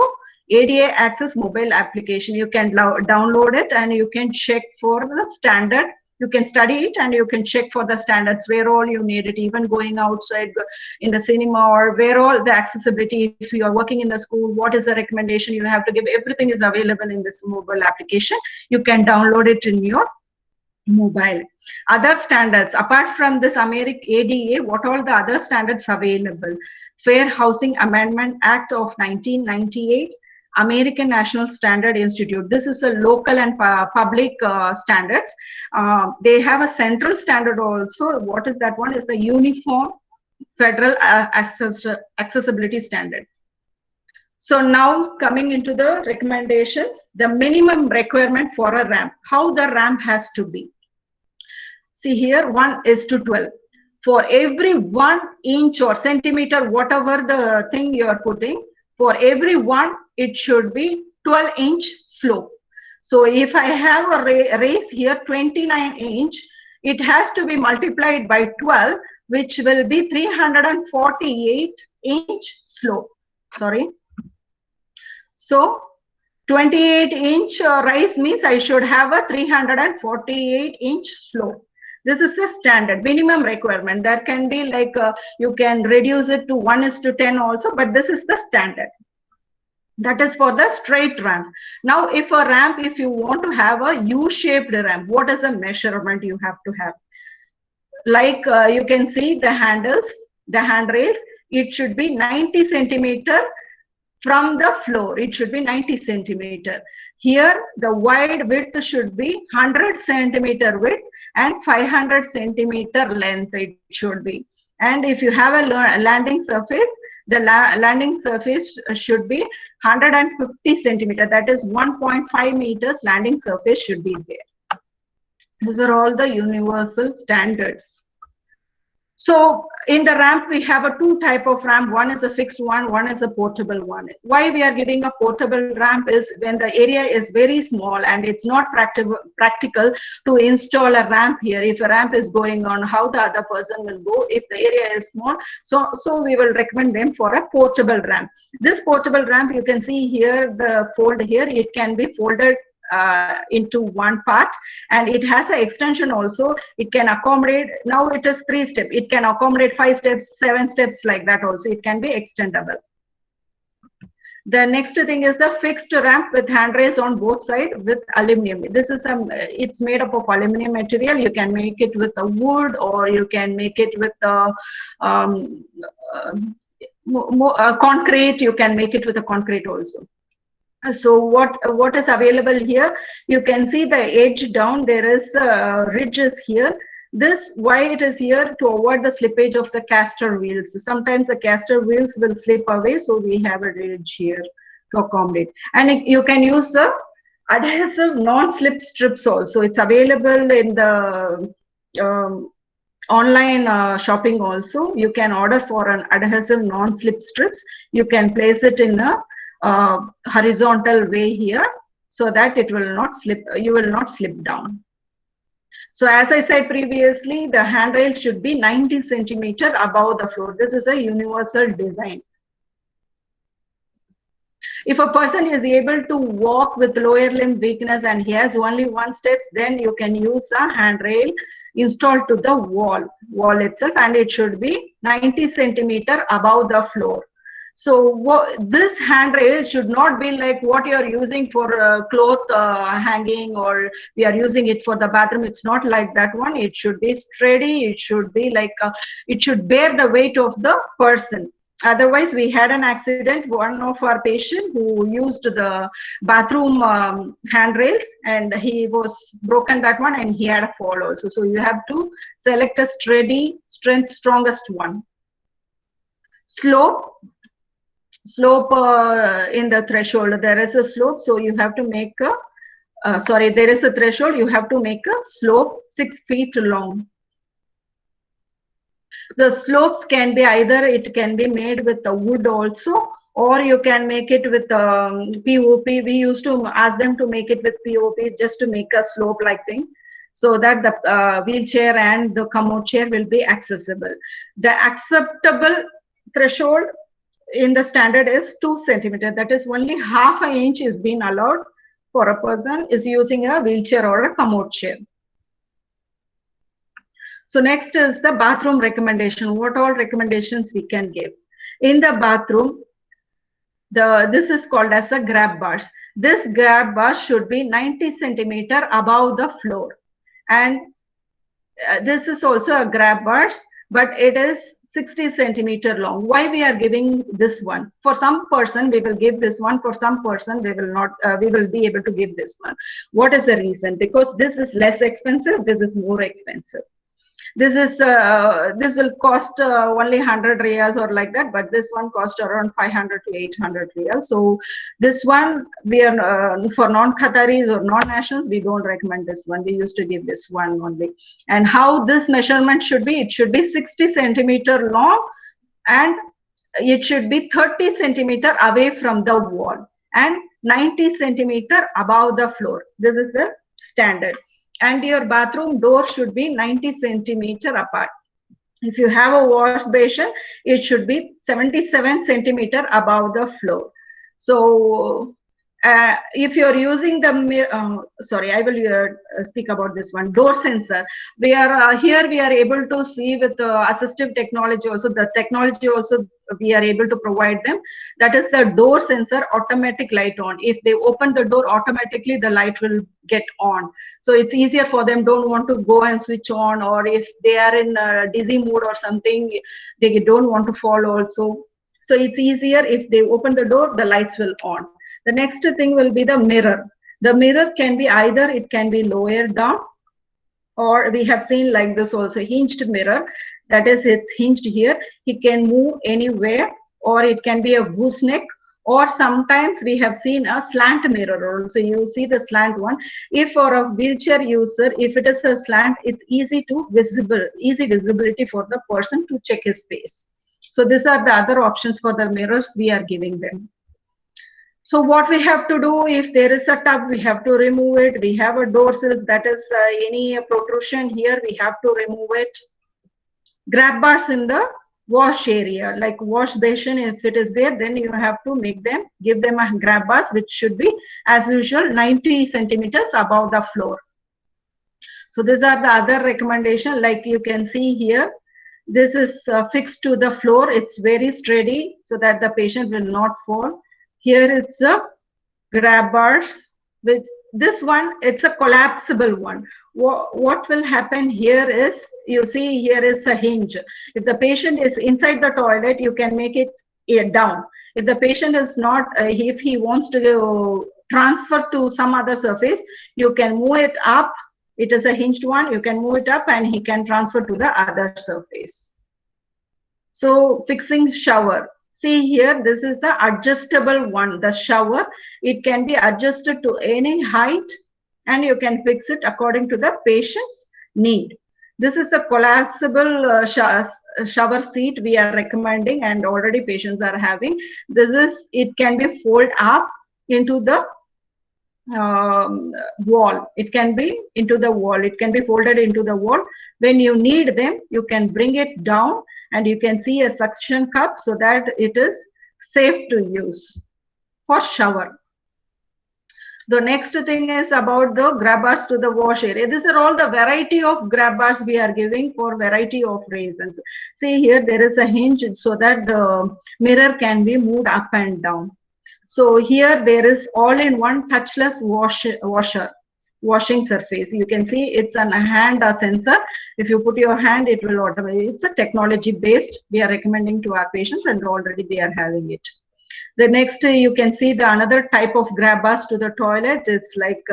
ADA Access mobile application. You can download it and you can check for the standard. You can study it and you can check for the standards where all you need it, even going outside in the cinema or where all the accessibility, if you are working in the school, what is the recommendation you have to give, everything is available in this mobile application. You can download it in your mobile. Other standards, apart from this American ADA, what all the other standards available? Fair Housing Amendment Act of 1998, American National Standard Institute. This is a local and public standards. They have a central standard also. What is that one? Is the Uniform Federal Accessibility Standard. So now coming into the recommendations, the minimum requirement for a ramp, how the ramp has to be. See here, 1:12. For every 1 inch or centimeter, whatever the thing you are putting, for every 1, it should be 12-inch slope. So if I have a raise here, 29-inch, it has to be multiplied by 12, which will be 348-inch slope. Sorry. So 28-inch rise means I should have a 348-inch slope. This is a standard minimum requirement. There can be like you can reduce it to 1:10 also, but this is the standard. That is for the straight ramp. Now, if a ramp, if you want to have a U-shaped ramp, what is the measurement you have to have? Like you can see the handles, the handrails, it should be 90 centimeter from the floor. It should be 90 centimeter. Here, the wide width should be 100 centimeter width and 500 centimeter length it should be. And if you have a landing surface, the landing surface should be 150 centimeter. That is 1.5 meters landing surface should be there. These are all the universal standards. So in the ramp, we have a 2 type of ramp. One is a fixed one is a portable one. Why we are giving a portable ramp is when the area is very small and it's not practical to install a ramp here. If a ramp is going on, how the other person will go if the area is small. So we will recommend them for a portable ramp. This portable ramp, you can see here, the fold here, it can be folded into one part, and it has an extension also. It can accommodate, now it is 3 steps, it can accommodate 5 steps, 7 steps, like that also. It can be extendable. The next thing is the fixed ramp with handrails on both sides with aluminum. This is it's made up of aluminum material. You can make it with a wood, or you can make it with concrete. You can make it with a concrete also. So what is available here? You can see the edge down. There is ridges here. This, why it is here? To avoid the slippage of the caster wheels. Sometimes the caster wheels will slip away, so we have a ridge here to accommodate. And you can use the adhesive non-slip strips also. It's available in the online shopping also. You can order for an adhesive non-slip strips. You can place it in a horizontal way here, so that it will not slip, you will not slip down. So as I said previously, the handrail should be 90 centimeter above the floor. This is a universal design. If a person is able to walk with lower limb weakness and he has only one steps, then you can use a handrail installed to the wall itself, and it should be 90 centimeter above the floor. So this handrail should not be like what you are using for cloth hanging, or we are using it for the bathroom. It's not like that one. It should be steady. It should be like it should bear the weight of the person. Otherwise, we had an accident. One of our patient who used the bathroom handrails, and he was broken that one, and he had a fall also. So you have to select a steady, strongest one. Slope in the threshold. There is a slope, so you have to make a there is a threshold. You have to make a slope 6 feet long. The slopes can be either it can be made with the wood also, or you can make it with POP. We used to ask them to make it with POP just to make a slope like thing, so that the wheelchair and the commode chair will be accessible. The acceptable threshold in the standard is 2 centimeters. That is only half an inch is being allowed for a person is using a wheelchair or a commode chair. So next is the bathroom recommendation. What all recommendations we can give in the bathroom? This is called as a grab bars. This grab bar should be 90 centimeter above the floor, and this is also a grab bars, but it is 60 centimeter long. Why we are giving this one? For some person we will give this one, for some person we will not, we will be able to give this one. What is the reason? Because this is less expensive, this is more expensive. This is this will cost only 100 riyals or like that, but this one cost around 500 to 800 riyals. So this one we are for non-Qataris or non-nationals, we don't recommend this one. We used to give this one only. And how this measurement should be? It should be 60 centimeter long, and it should be 30 centimeter away from the wall and 90 centimeter above the floor. This is the standard. And your bathroom door should be 90 centimeter apart. If you have a wash basin, it should be 77 centimeter above the floor. So if you're using the I will speak about this one, door sensor. We are here we are able to see with assistive technology also, the technology also we are able to provide them. That is the door sensor automatic light on. If they open the door, automatically the light will get on. So it's easier for them, don't want to go and switch on, or if they are in a dizzy mood or something, they don't want to fall also. So it's easier if they open the door, the lights will on. The next thing will be the mirror. The mirror can be either, it can be lower down, or we have seen like this also, hinged mirror. That is, it's hinged here. It can move anywhere, or it can be a gooseneck, or sometimes we have seen a slant mirror also. You see the slant one. If for a wheelchair user, if it is a slant, it's easy visibility for the person to check his face. So these are the other options for the mirrors we are giving them. So what we have to do, if there is a tub, we have to remove it. We have a door sills, that is any protrusion here, we have to remove it. Grab bars in the wash area, like wash basin, if it is there, then you have to make them, give them a grab bars, which should be as usual 90 centimeters above the floor. So these are the other recommendation. Like you can see here, this is fixed to the floor. It's very steady so that the patient will not fall. Here it's a grab bars. With this one, it's a collapsible one. What will happen here is, you see here is a hinge. If the patient is inside the toilet, you can make it down. If the patient is not, if he wants to transfer to some other surface, you can move it up. It is a hinged one. You can move it up and he can transfer to the other surface. So fixing shower. See here, this is the adjustable one, the shower. It can be adjusted to any height and you can fix it according to the patient's need. This is a collapsible shower seat we are recommending, and already patients are having. This is, it can be folded up into the wall. It can be into the wall. It can be folded into the wall. When you need them, you can bring it down and you can see a suction cup so that it is safe to use. for shower. The next thing is about the grab bars to the wash area. These are all the variety of grab bars we are giving for variety of reasons. See here, there is a hinge so that the mirror can be moved up and down. So here there is all-in-one touchless washing surface. You can see it's a hand sensor. If you put your hand, it will automatically. It's a technology based. We are recommending to our patients, and already they are having it. The next, you can see the another type of grab bars to the toilet. It's like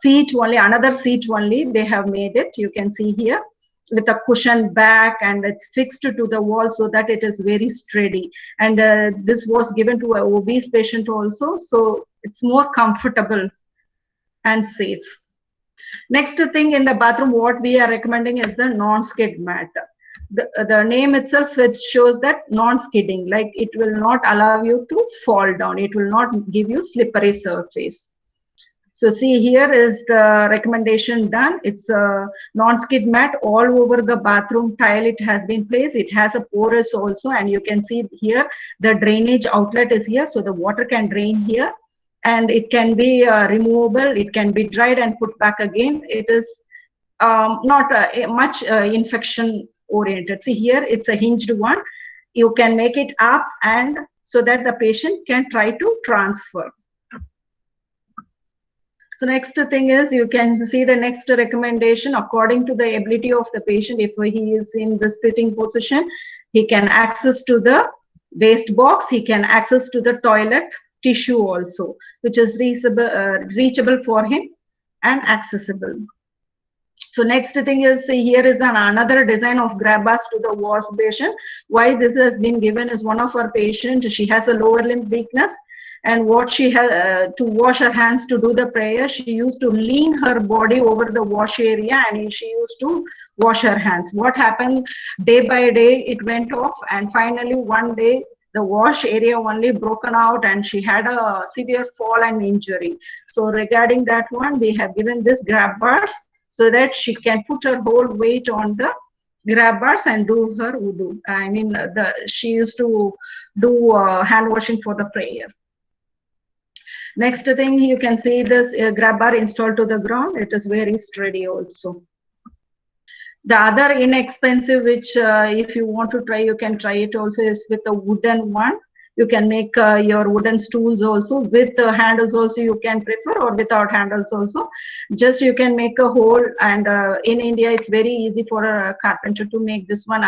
seat only, another seat only. They have made it. You can see here with a cushion back, and it's fixed to the wall so that it is very sturdy. And this was given to an obese patient also, so it's more comfortable and safe. Next thing in the bathroom, what we are recommending is the non-skid mat. The name itself, it shows that non-skidding, like it will not allow you to fall down. It will not give you slippery surface. So see, here is the recommendation done. It's a non-skid mat all over the bathroom tile. It has been placed. It has a porous also, and you can see here the drainage outlet is here, so the water can drain here, and it can be removable. It can be dried and put back again. It is not much infection oriented. See here, it's a hinged one. You can make it up, and so that the patient can try to transfer. So next thing is, you can see the next recommendation according to the ability of the patient. If he is in the sitting position, he can access to the waste box. He can access to the toilet tissue also, which is reachable for him and accessible. So next thing is, here is another design of grab bars to the wash basin. Why this has been given is, one of our patients, she has a lower limb weakness, and what she has to wash her hands to do the prayer, she used to lean her body over the wash area, and she used to wash her hands. What happened, day by day it went off, and finally one day the wash area only broken out, and she had a severe fall and injury. So regarding that one, we have given this grab bars so that she can put her whole weight on the grab bars and do her wudu. I mean, she used to do hand washing for the prayer. Next thing, you can see this grab bar installed to the ground. It is very sturdy also. The other inexpensive, which if you want to try, you can try it also, is with a wooden one. You can make your wooden stools also with handles also, you can prefer, or without handles also. Just you can make a hole, and in India it's very easy for a carpenter to make this one,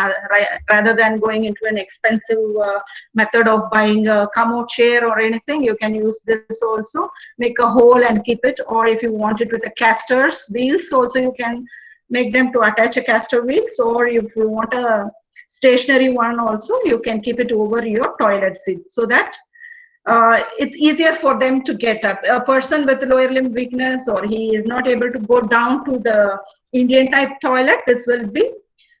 rather than going into an expensive method of buying a commode chair or anything. You can use this also, make a hole and keep it. Or if you want it with the casters wheels also, you can make them to attach a caster wheels. Or if you want a stationary one also, you can keep it over your toilet seat, so that it's easier for them to get up. A person with lower limb weakness, or he is not able to go down to the Indian type toilet, this will be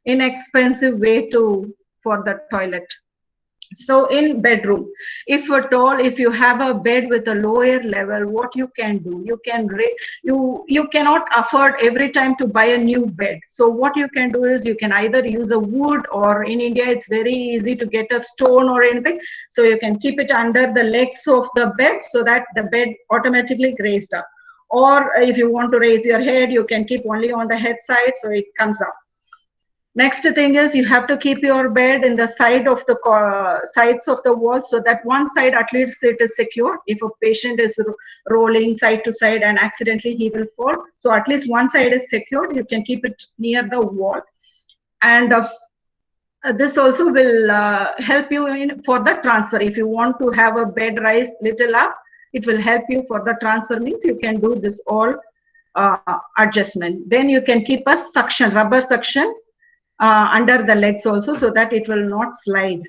inexpensive way for the toilet. So in bedroom, if at all, if you have a bed with a lower level, what you can do, you cannot afford every time to buy a new bed. So what you can do is, you can either use a wood, or in India it's very easy to get a stone or anything. So you can keep it under the legs of the bed, so that the bed automatically raised up. Or if you want to raise your head, you can keep only on the head side, so it comes up. Next thing is, you have to keep your bed in the side of the sides of the wall, so that one side at least it is secure. If a patient is rolling side to side and accidentally he will fall, so at least one side is secured. You can keep it near the wall, and this also will help you for the transfer. If you want to have a bed rise little up, it will help you for the transfer. Means you can do this all adjustment. Then you can keep a suction, rubber suction under the legs also, so that it will not slide.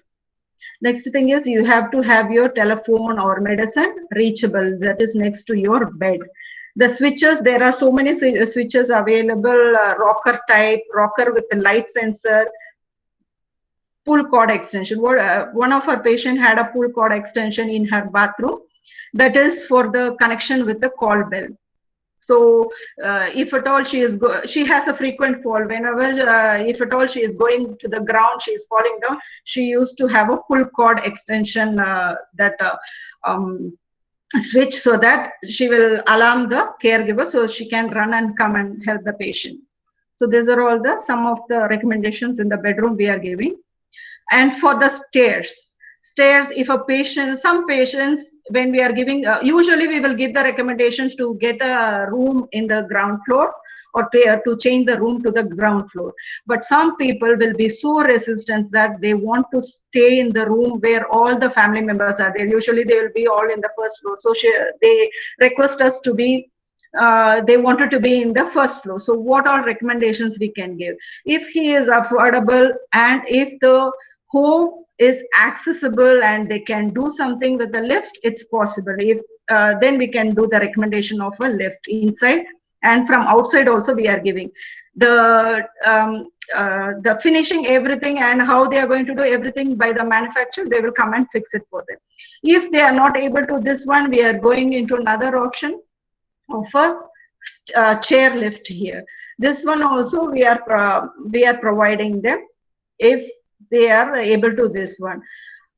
Next thing is, you have to have your telephone or medicine reachable, that is next to your bed. The switches, there are so many switches available, rocker type, rocker with the light sensor, pull cord extension. One of our patient had a pull cord extension in her bathroom, that is for the connection with the call bell. So if at all she has a frequent fall. Whenever, if at all she is going to the ground, she is falling down. She used to have a pull cord extension that switch, so that she will alarm the caregiver so she can run and come and help the patient. So these are all the some of the recommendations in the bedroom we are giving. And for the stairs, if a patient, some patients, when we are giving, usually we will give the recommendations to get a room in the ground floor, or to change the room to the ground floor. But some people will be so resistant that they want to stay in the room where all the family members are there. Usually they will be all in the first floor. So they request us to be, they wanted to be in the first floor. So what all recommendations we can give? If he is affordable, and if the home is accessible and they can do something with the lift, it's possible. If then we can do the recommendation of a lift inside, and from outside also we are giving the finishing everything, and how they are going to do everything by the manufacturer. They will come and fix it for them. If they are not able to this one, we are going into another option of a chair lift here. This one also we are providing them if they are able to this one.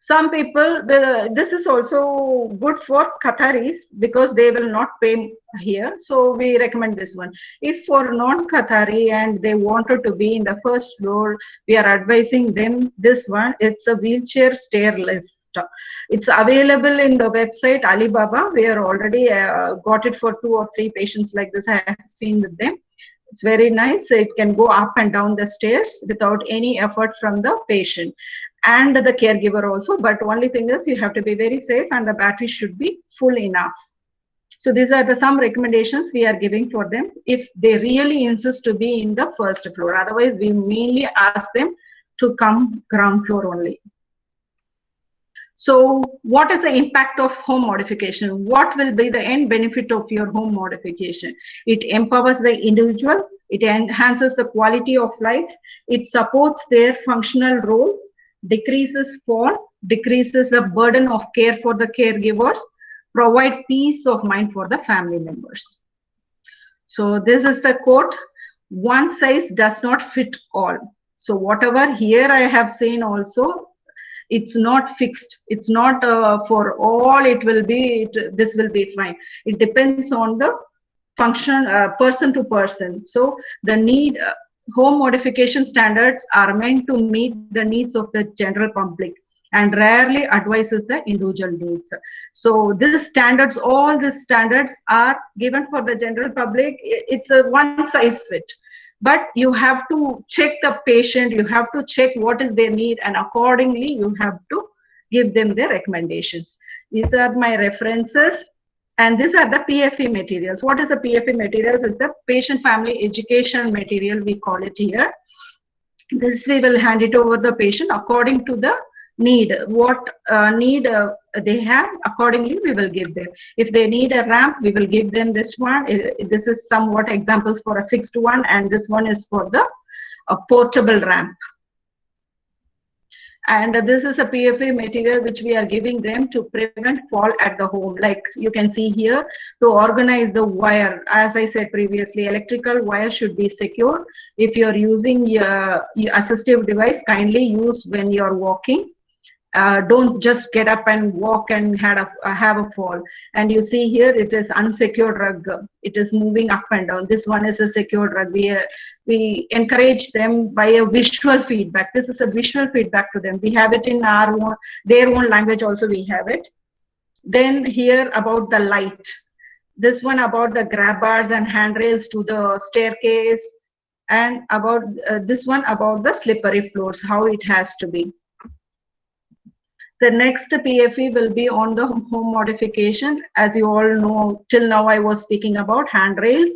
Some people, this is also good for Qataris because they will not pay here. So we recommend this one. If for non-Qatari and they wanted to be in the first floor, we are advising them this one. It's a wheelchair stair lift. It's available in the website Alibaba. We are already got it for 2 or 3 patients like this. I have seen with them. It's very nice. It can go up and down the stairs without any effort from the patient and the caregiver also. But only thing is you have to be very safe, and the battery should be full enough. So these are the some recommendations we are giving for them if they really insist to be in the first floor. Otherwise, we mainly ask them to come ground floor only. So what is the impact of home modification? What will be the end benefit of your home modification? It empowers the individual. It enhances the quality of life. It supports their functional roles, decreases fall, decreases the burden of care for the caregivers, provide peace of mind for the family members. So this is the quote: one size does not fit all. So whatever here I have seen also, it's not fixed. It's not for all it will be, this will be fine. It depends on the function, person to person. So the need, home modification standards are meant to meet the needs of the general public and rarely advises the individual needs. So these standards, all these standards are given for the general public. It's a one size fit. But you have to check the patient, you have to check what is their need, and accordingly you have to give them the recommendations. These are my references, and these are the PFE materials. What is a PFE materials? Is the patient family education material, we call it here. This we will hand it over the patient according to the need, what need they have. Accordingly we will give them. If they need a ramp, we will give them this one. This is somewhat examples for a fixed one, and this one is for the portable ramp. And this is a PFA material which we are giving them to prevent fall at the home. Like you can see here, to organize the wire. As I said previously, electrical wire should be secure. If you're using your assistive device, kindly use when you're walking. Don't just get up and walk and have a fall. And you see here, it is unsecured rug. It is moving up and down. This one is a secured rug. We encourage them by a visual feedback. This is a visual feedback to them. We have it in their own language also we have it. Then here about the light. This one about the grab bars and handrails to the staircase. And about this one about the slippery floors, how it has to be. The next PFE will be on the home modification. As you all know, till now I was speaking about handrails,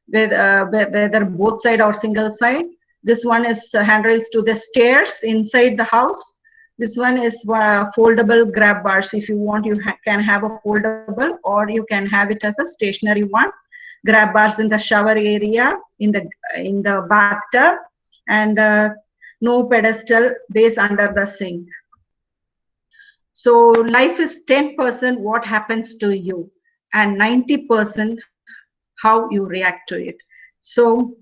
whether both side or single side. This one is handrails to the stairs inside the house. This one is foldable grab bars. If you want, you can have a foldable, or you can have it as a stationary one. Grab bars in the shower area, in the bathtub, and no pedestal base under the sink. So life is 10% what happens to you, and 90% how you react to it. So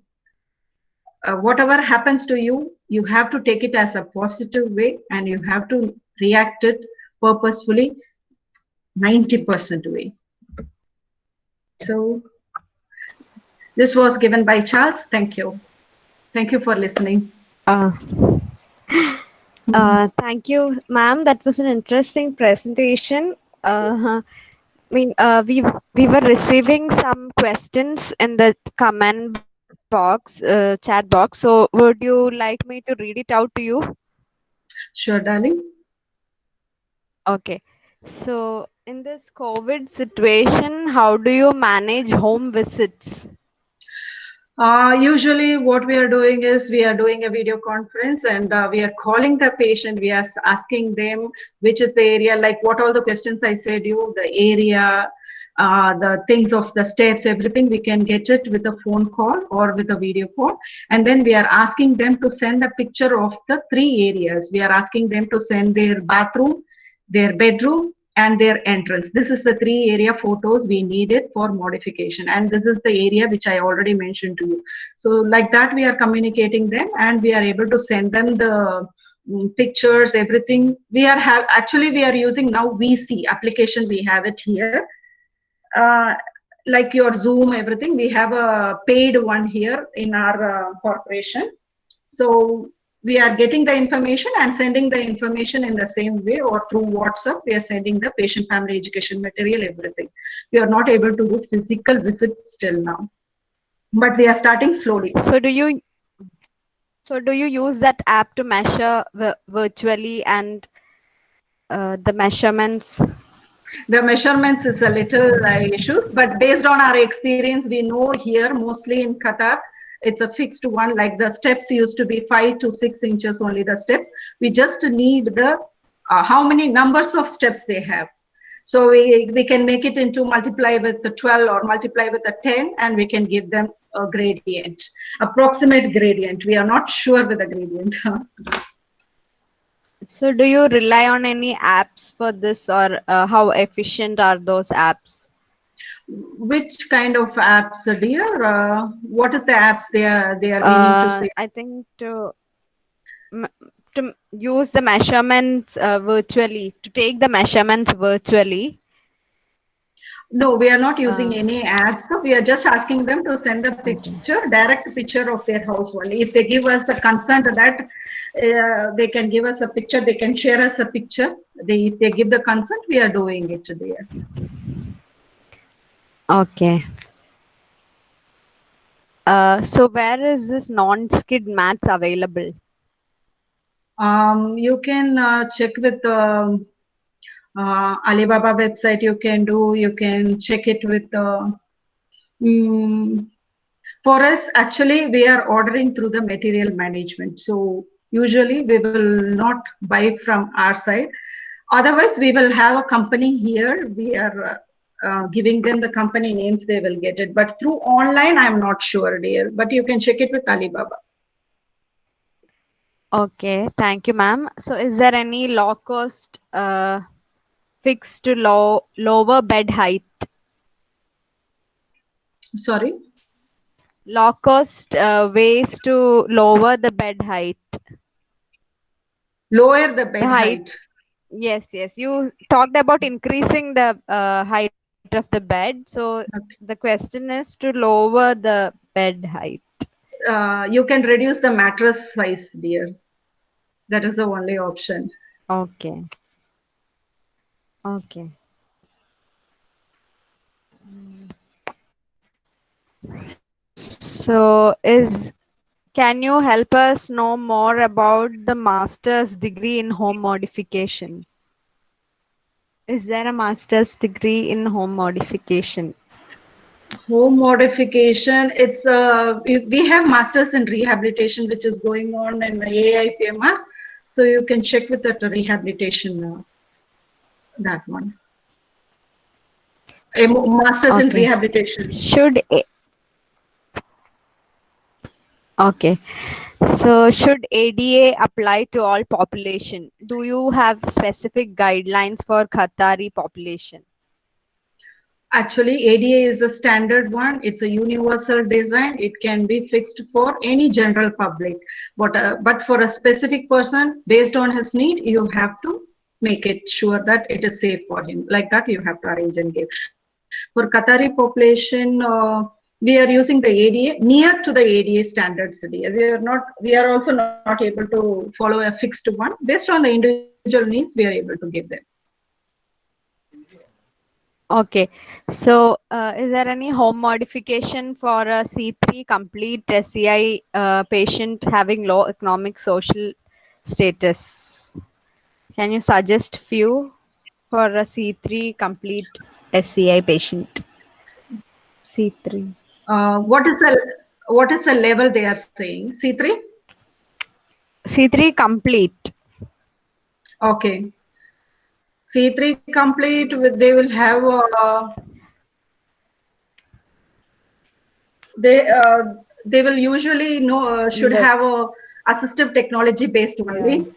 whatever happens to you, you have to take it as a positive way and you have to react it purposefully 90% way. So this was given by Charles. Thank you. Thank you for listening. Uh, thank you, ma'am. That was an interesting presentation. We were receiving some questions in the comment box, chat box. So, would you like me to read it out to you? Sure, darling. Okay. So, in this COVID situation, how do you manage home visits? Usually what we are doing is we are doing a video conference and we are calling the patient. We are asking them which is the area, like what all the questions I said you, the area, the things of the steps, everything we can get it with a phone call or with a video call. And then we are asking them to send a picture of the 3 areas. We are asking them to send their bathroom, their bedroom, and their entrance. This is the 3 area photos we needed for modification. And this is the area which I already mentioned to you. So like that, we are communicating them and we are able to send them the pictures, everything. Actually, we are using now VC application. We have it here. Uh, like your Zoom, everything. We have a paid one here in our corporation. So we are getting the information and sending the information in the same way, or through WhatsApp, we are sending the patient family education material, everything. We are not able to do physical visits still now, but we are starting slowly. So do you use that app to measure virtually and the measurements? The measurements is a little issue, but based on our experience, we know here mostly in Qatar, it's a fixed one. Like the steps used to be 5 to 6 inches only. The steps, we just need the how many numbers of steps they have. So we can make it into multiply with the 12 or multiply with the 10, and we can give them a gradient, approximate gradient. We are not sure with the gradient. So do you rely on any apps for this, or how efficient are those apps? Which kind of apps, dear? What is the apps they are meaning to say? I think to use the measurements virtually, to take the measurements virtually. No, we are not using any ads. We are just asking them to send a picture, direct picture of their house only. If they give us the consent that they can give us a picture, they can share us a picture. If they give the consent, we are doing it there. Okay. So where is this non-skid mats available? You can check with the Alibaba website. You can check it with the. For us, actually, we are ordering through the material management. So usually we will not buy from our side. Otherwise, we will have a company here. We are giving them the company names, they will get it. But through online, I'm not sure, dear. But you can check it with Alibaba. Okay, thank you, ma'am. So is there any low cost fixed to lower bed height? Sorry? Low cost ways to lower the bed height. Lower the bed height. Yes, yes. You talked about increasing the height of the bed. So the question is to lower the bed height. You can reduce the mattress size, dear. That is the only option. Okay. Okay. So can you help us know more about the master's degree in home modification? Is there a master's degree in home modification? Home modification, it's we have masters in rehabilitation, which is going on in AIPMR. So you can check with that rehabilitation, that one. A masters in rehabilitation. Okay. So should ADA apply to all population? Do you have specific guidelines for Qatari population? Actually, ADA is a standard one. It's a universal design. It can be fixed for any general public. But for a specific person, based on his need, you have to make it sure that it is safe for him. Like that, you have to arrange and give. For Qatari population, we are using the ADA near to the ADA standards. We are also not able to follow a fixed one. Based on the individual needs, we are able to give them. Okay. So, is there any home modification for a C3 complete SCI patient having low economic social status? Can you suggest few for a C3 complete SCI patient? C3. What is the level they are saying? C3? C3 complete. Okay. C3 complete with they will have they will usually know should have a assistive technology based only.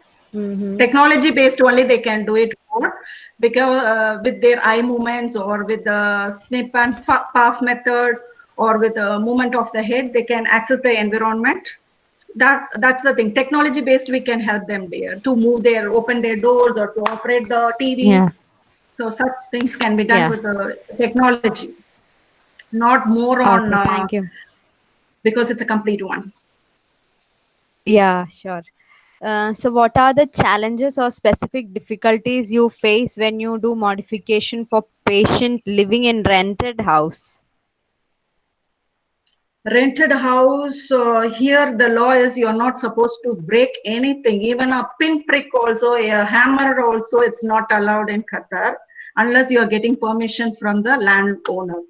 Technology based only they can do it more because with their eye movements or with the snip and puff method or with the movement of the head they can access the environment. That's the thing. Technology based we can help them there to move their open their doors or to operate the TV. Yeah. So such things can be done with the technology, not more on Thank you. because it's a complete one. Yeah, sure. So what are the challenges or specific difficulties you face when you do modification for patient living in rented house? Rented house, here the law is you're not supposed to break anything, even a pinprick also, a hammer also, it's not allowed in Qatar unless you're getting permission from the landowner.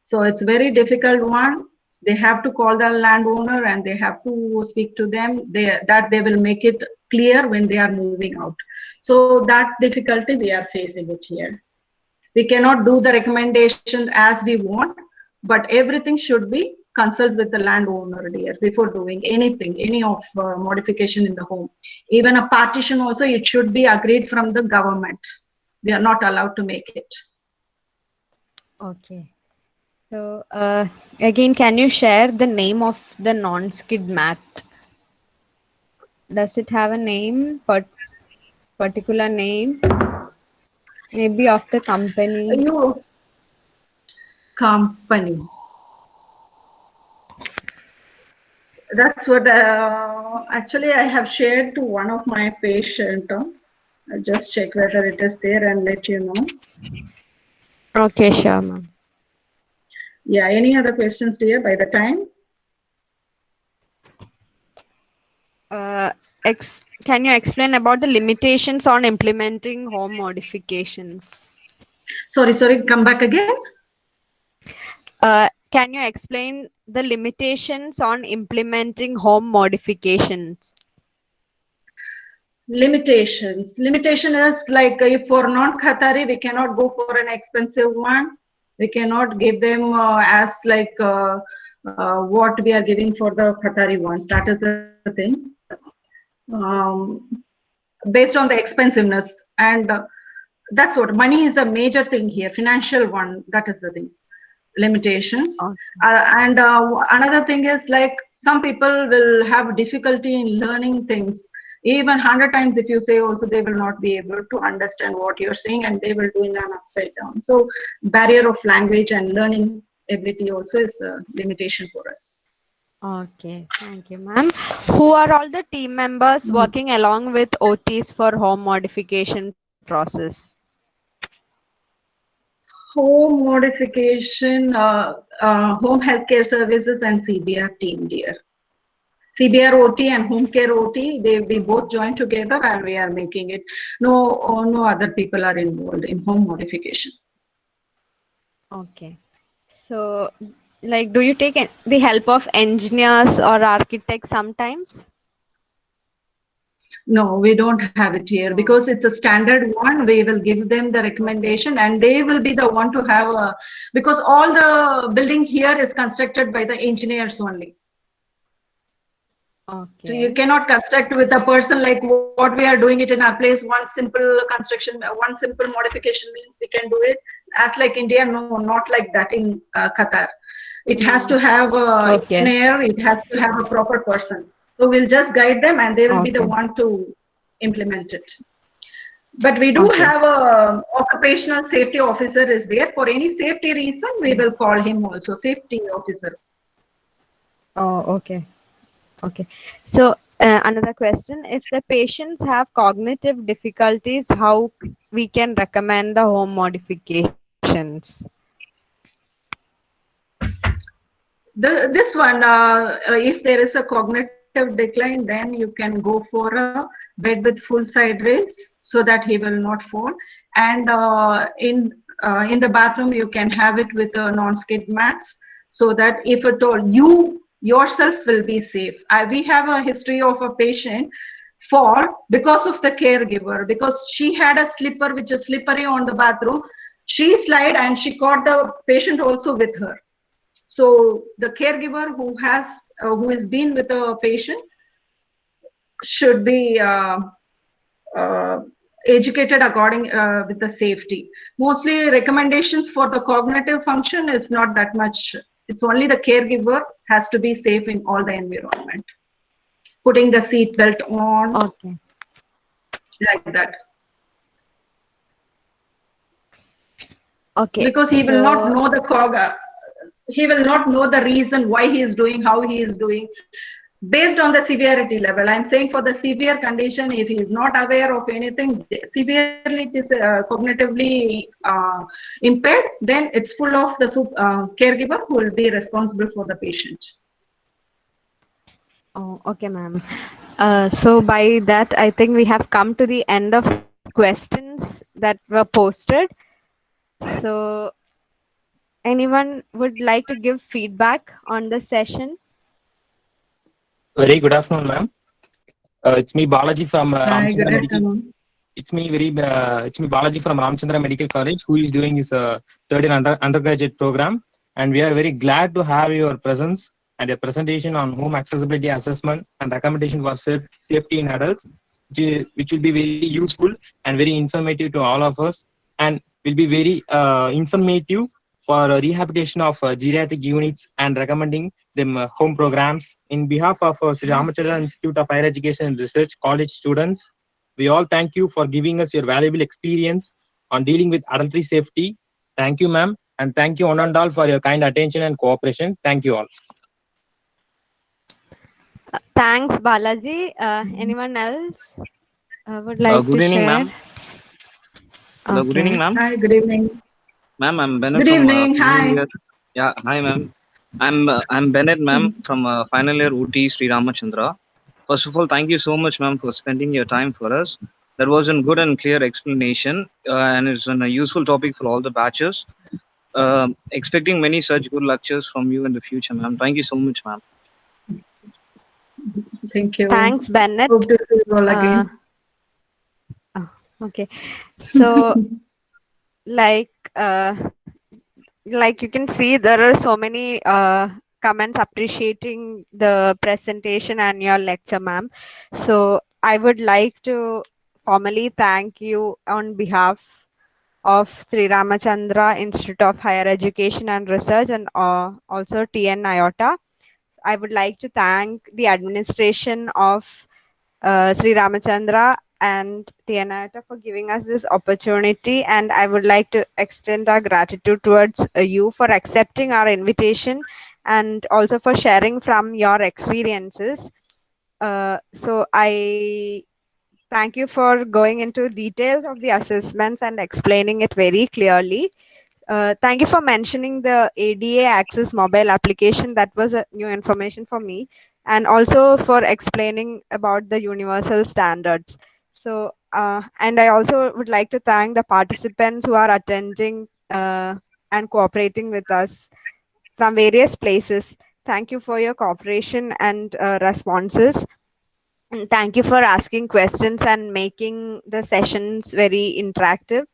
So it's very difficult one. They have to call the landowner and they have to speak to them. They will make it clear when they are moving out. So that difficulty we are facing it here. We cannot do the recommendation as we want, but everything should be consult with the landowner dear before doing anything, any of modification in the home. Even a partition also, it should be agreed from the government. We are not allowed to make it. Okay. So again, can you share the name of the non-skid mat? Does it have a name, particular name? Maybe of the company. Company. That's what actually I have shared to one of my patient. I'll just check whether it is there and let you know. Okay, sure, ma'am. Yeah, any other questions, dear, by the time? Can you explain about the limitations on implementing home modifications? Sorry, come back again. Can you explain the limitations on implementing home modifications? Limitation is like if for non-Qatari, we cannot go for an expensive one. We cannot give them as like what we are giving for the Qatari ones. That is the thing. Based on the expensiveness and that's what money is the major thing here. Financial one, that is the thing. Limitations. And another thing is like some people will have difficulty in learning things. Even 100 times if you say also they will not be able to understand what you're saying and they will do in an upside down. So barrier of language and learning ability also is a limitation for us. Okay, thank you, ma'am. Who are all the team members working along with OTs for home modification process? Home modification, home healthcare services and CBR team, dear. CBR OT and home care OT, we both join together and we are making it. No other people are involved in home modification. Okay. So, like, do you take the help of engineers or architects sometimes? No, we don't have it here because it's a standard one. We will give them the recommendation and they will be the one to have because all the building here is constructed by the engineers only. So you Okay. cannot construct with a person like what we are doing it in our place. One simple construction, one simple modification means we can do it. As like India, no, not like that in Qatar. It has to Mm. have a Okay. engineer. It has to have a proper person. So we'll just guide them, and they will be the Okay. one to implement it. But we do Okay. have a occupational safety officer is there. For any safety reason, we will call him also safety officer. Oh, okay. Okay. So, another question, if the patients have cognitive difficulties, how we can recommend the home modifications? This one, if there is a cognitive decline, then you can go for a bed with full side raise so that he will not fall. And in the bathroom, you can have it with non-skid mats so that if at all you yourself will be safe. We have a history of a patient fall because of the caregiver, because she had a slipper which is slippery on the bathroom. She slid and she caught the patient also with her. So the caregiver who has been with a patient should be uh, educated according with the safety. Mostly recommendations for the cognitive function is not that much. It's only the caregiver has to be safe in all the environment. Putting the seat belt on, Okay. like that. Okay. Because he will not So, know the he will not know the reason why he is doing, how he is doing, based on the severity level. I'm saying for the severe condition, if he is not aware of anything, severely it is cognitively impaired, then it's full of the caregiver who will be responsible for the patient. oh, okay, ma'am. So by that, I think we have come to the end of questions that were posted. So, anyone would like to give feedback on the session? Very good afternoon, ma'am. It's me Balaji from Hi, good Ramachandra Medical. afternoon. It's me Balaji from Ramachandra Medical College, who is doing his third and undergraduate program, and we are very glad to have your presence and a presentation on home accessibility assessment and recommendation for safety in adults, which will be very useful and very informative to all of us, and will be very informative for rehabilitation of geriatric units and recommending them home programs. In behalf of Sri Ramachandra Institute of Higher Education and Research college students, we all thank you for giving us your valuable experience on dealing with adultery safety. Thank you, ma'am, and thank you one and all for your kind attention and cooperation. Thank you all. Thanks, Balaji. Anyone else would like Good to evening, share? ma'am. Hello, good evening, Okay. ma'am. Hi, good evening. Ma'am, I'm Bennett Good from evening. final Hi. year. Yeah, hi, ma'am. I'm Bennett, ma'am, from final year UT Sri Ramachandra. First of all, thank you so much, ma'am, for spending your time for us. That was a good and clear explanation, and it's a useful topic for all the batches. Expecting many such good lectures from you in the future, ma'am. Thank you so much, ma'am. Thank you. Thanks, Bennett. Hope to see you all Uh, again. oh, okay. So, like, like you can see, there are so many comments appreciating the presentation and your lecture, ma'am. So, I would like to formally thank you on behalf of Sri Ramachandra Institute of Higher Education and Research and also TNAIOTA. I would like to thank the administration of Sri Ramachandra and TNAIOTA for giving us this opportunity, and I would like to extend our gratitude towards you for accepting our invitation and also for sharing from your experiences. So I thank you for going into details of the assessments and explaining it very clearly. Thank you for mentioning the ADA Access mobile application. That was a new information for me, and also for explaining about the universal standards. So, and I also would like to thank the participants who are attending and cooperating with us from various places. Thank you for your cooperation and responses. And thank you for asking questions and making the sessions very interactive.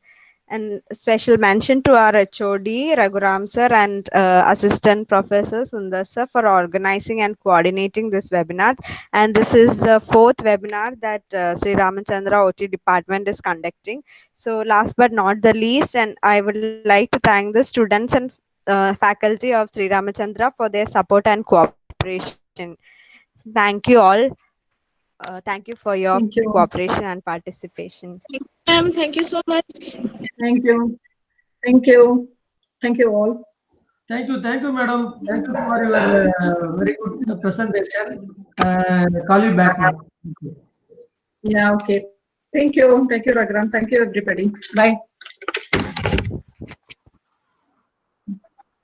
And special mention to our HOD, Raghuram sir, and Assistant Professor Sundar sir for organizing and coordinating this webinar. And this is the fourth webinar that Sri Ramachandra OT department is conducting. So last but not the least, and I would like to thank the students and faculty of Sri Ramachandra for their support and cooperation. Thank you all. Thank you for your Thank you. cooperation and participation. Ma'am, thank you so much. Thank you. Thank you. Thank you all. Thank you, madam. Thank you for your very good presentation. Call you back now. Yeah, okay. Thank you. Thank you, Raghuram. Thank you, everybody. Bye.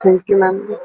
Thank you, ma'am.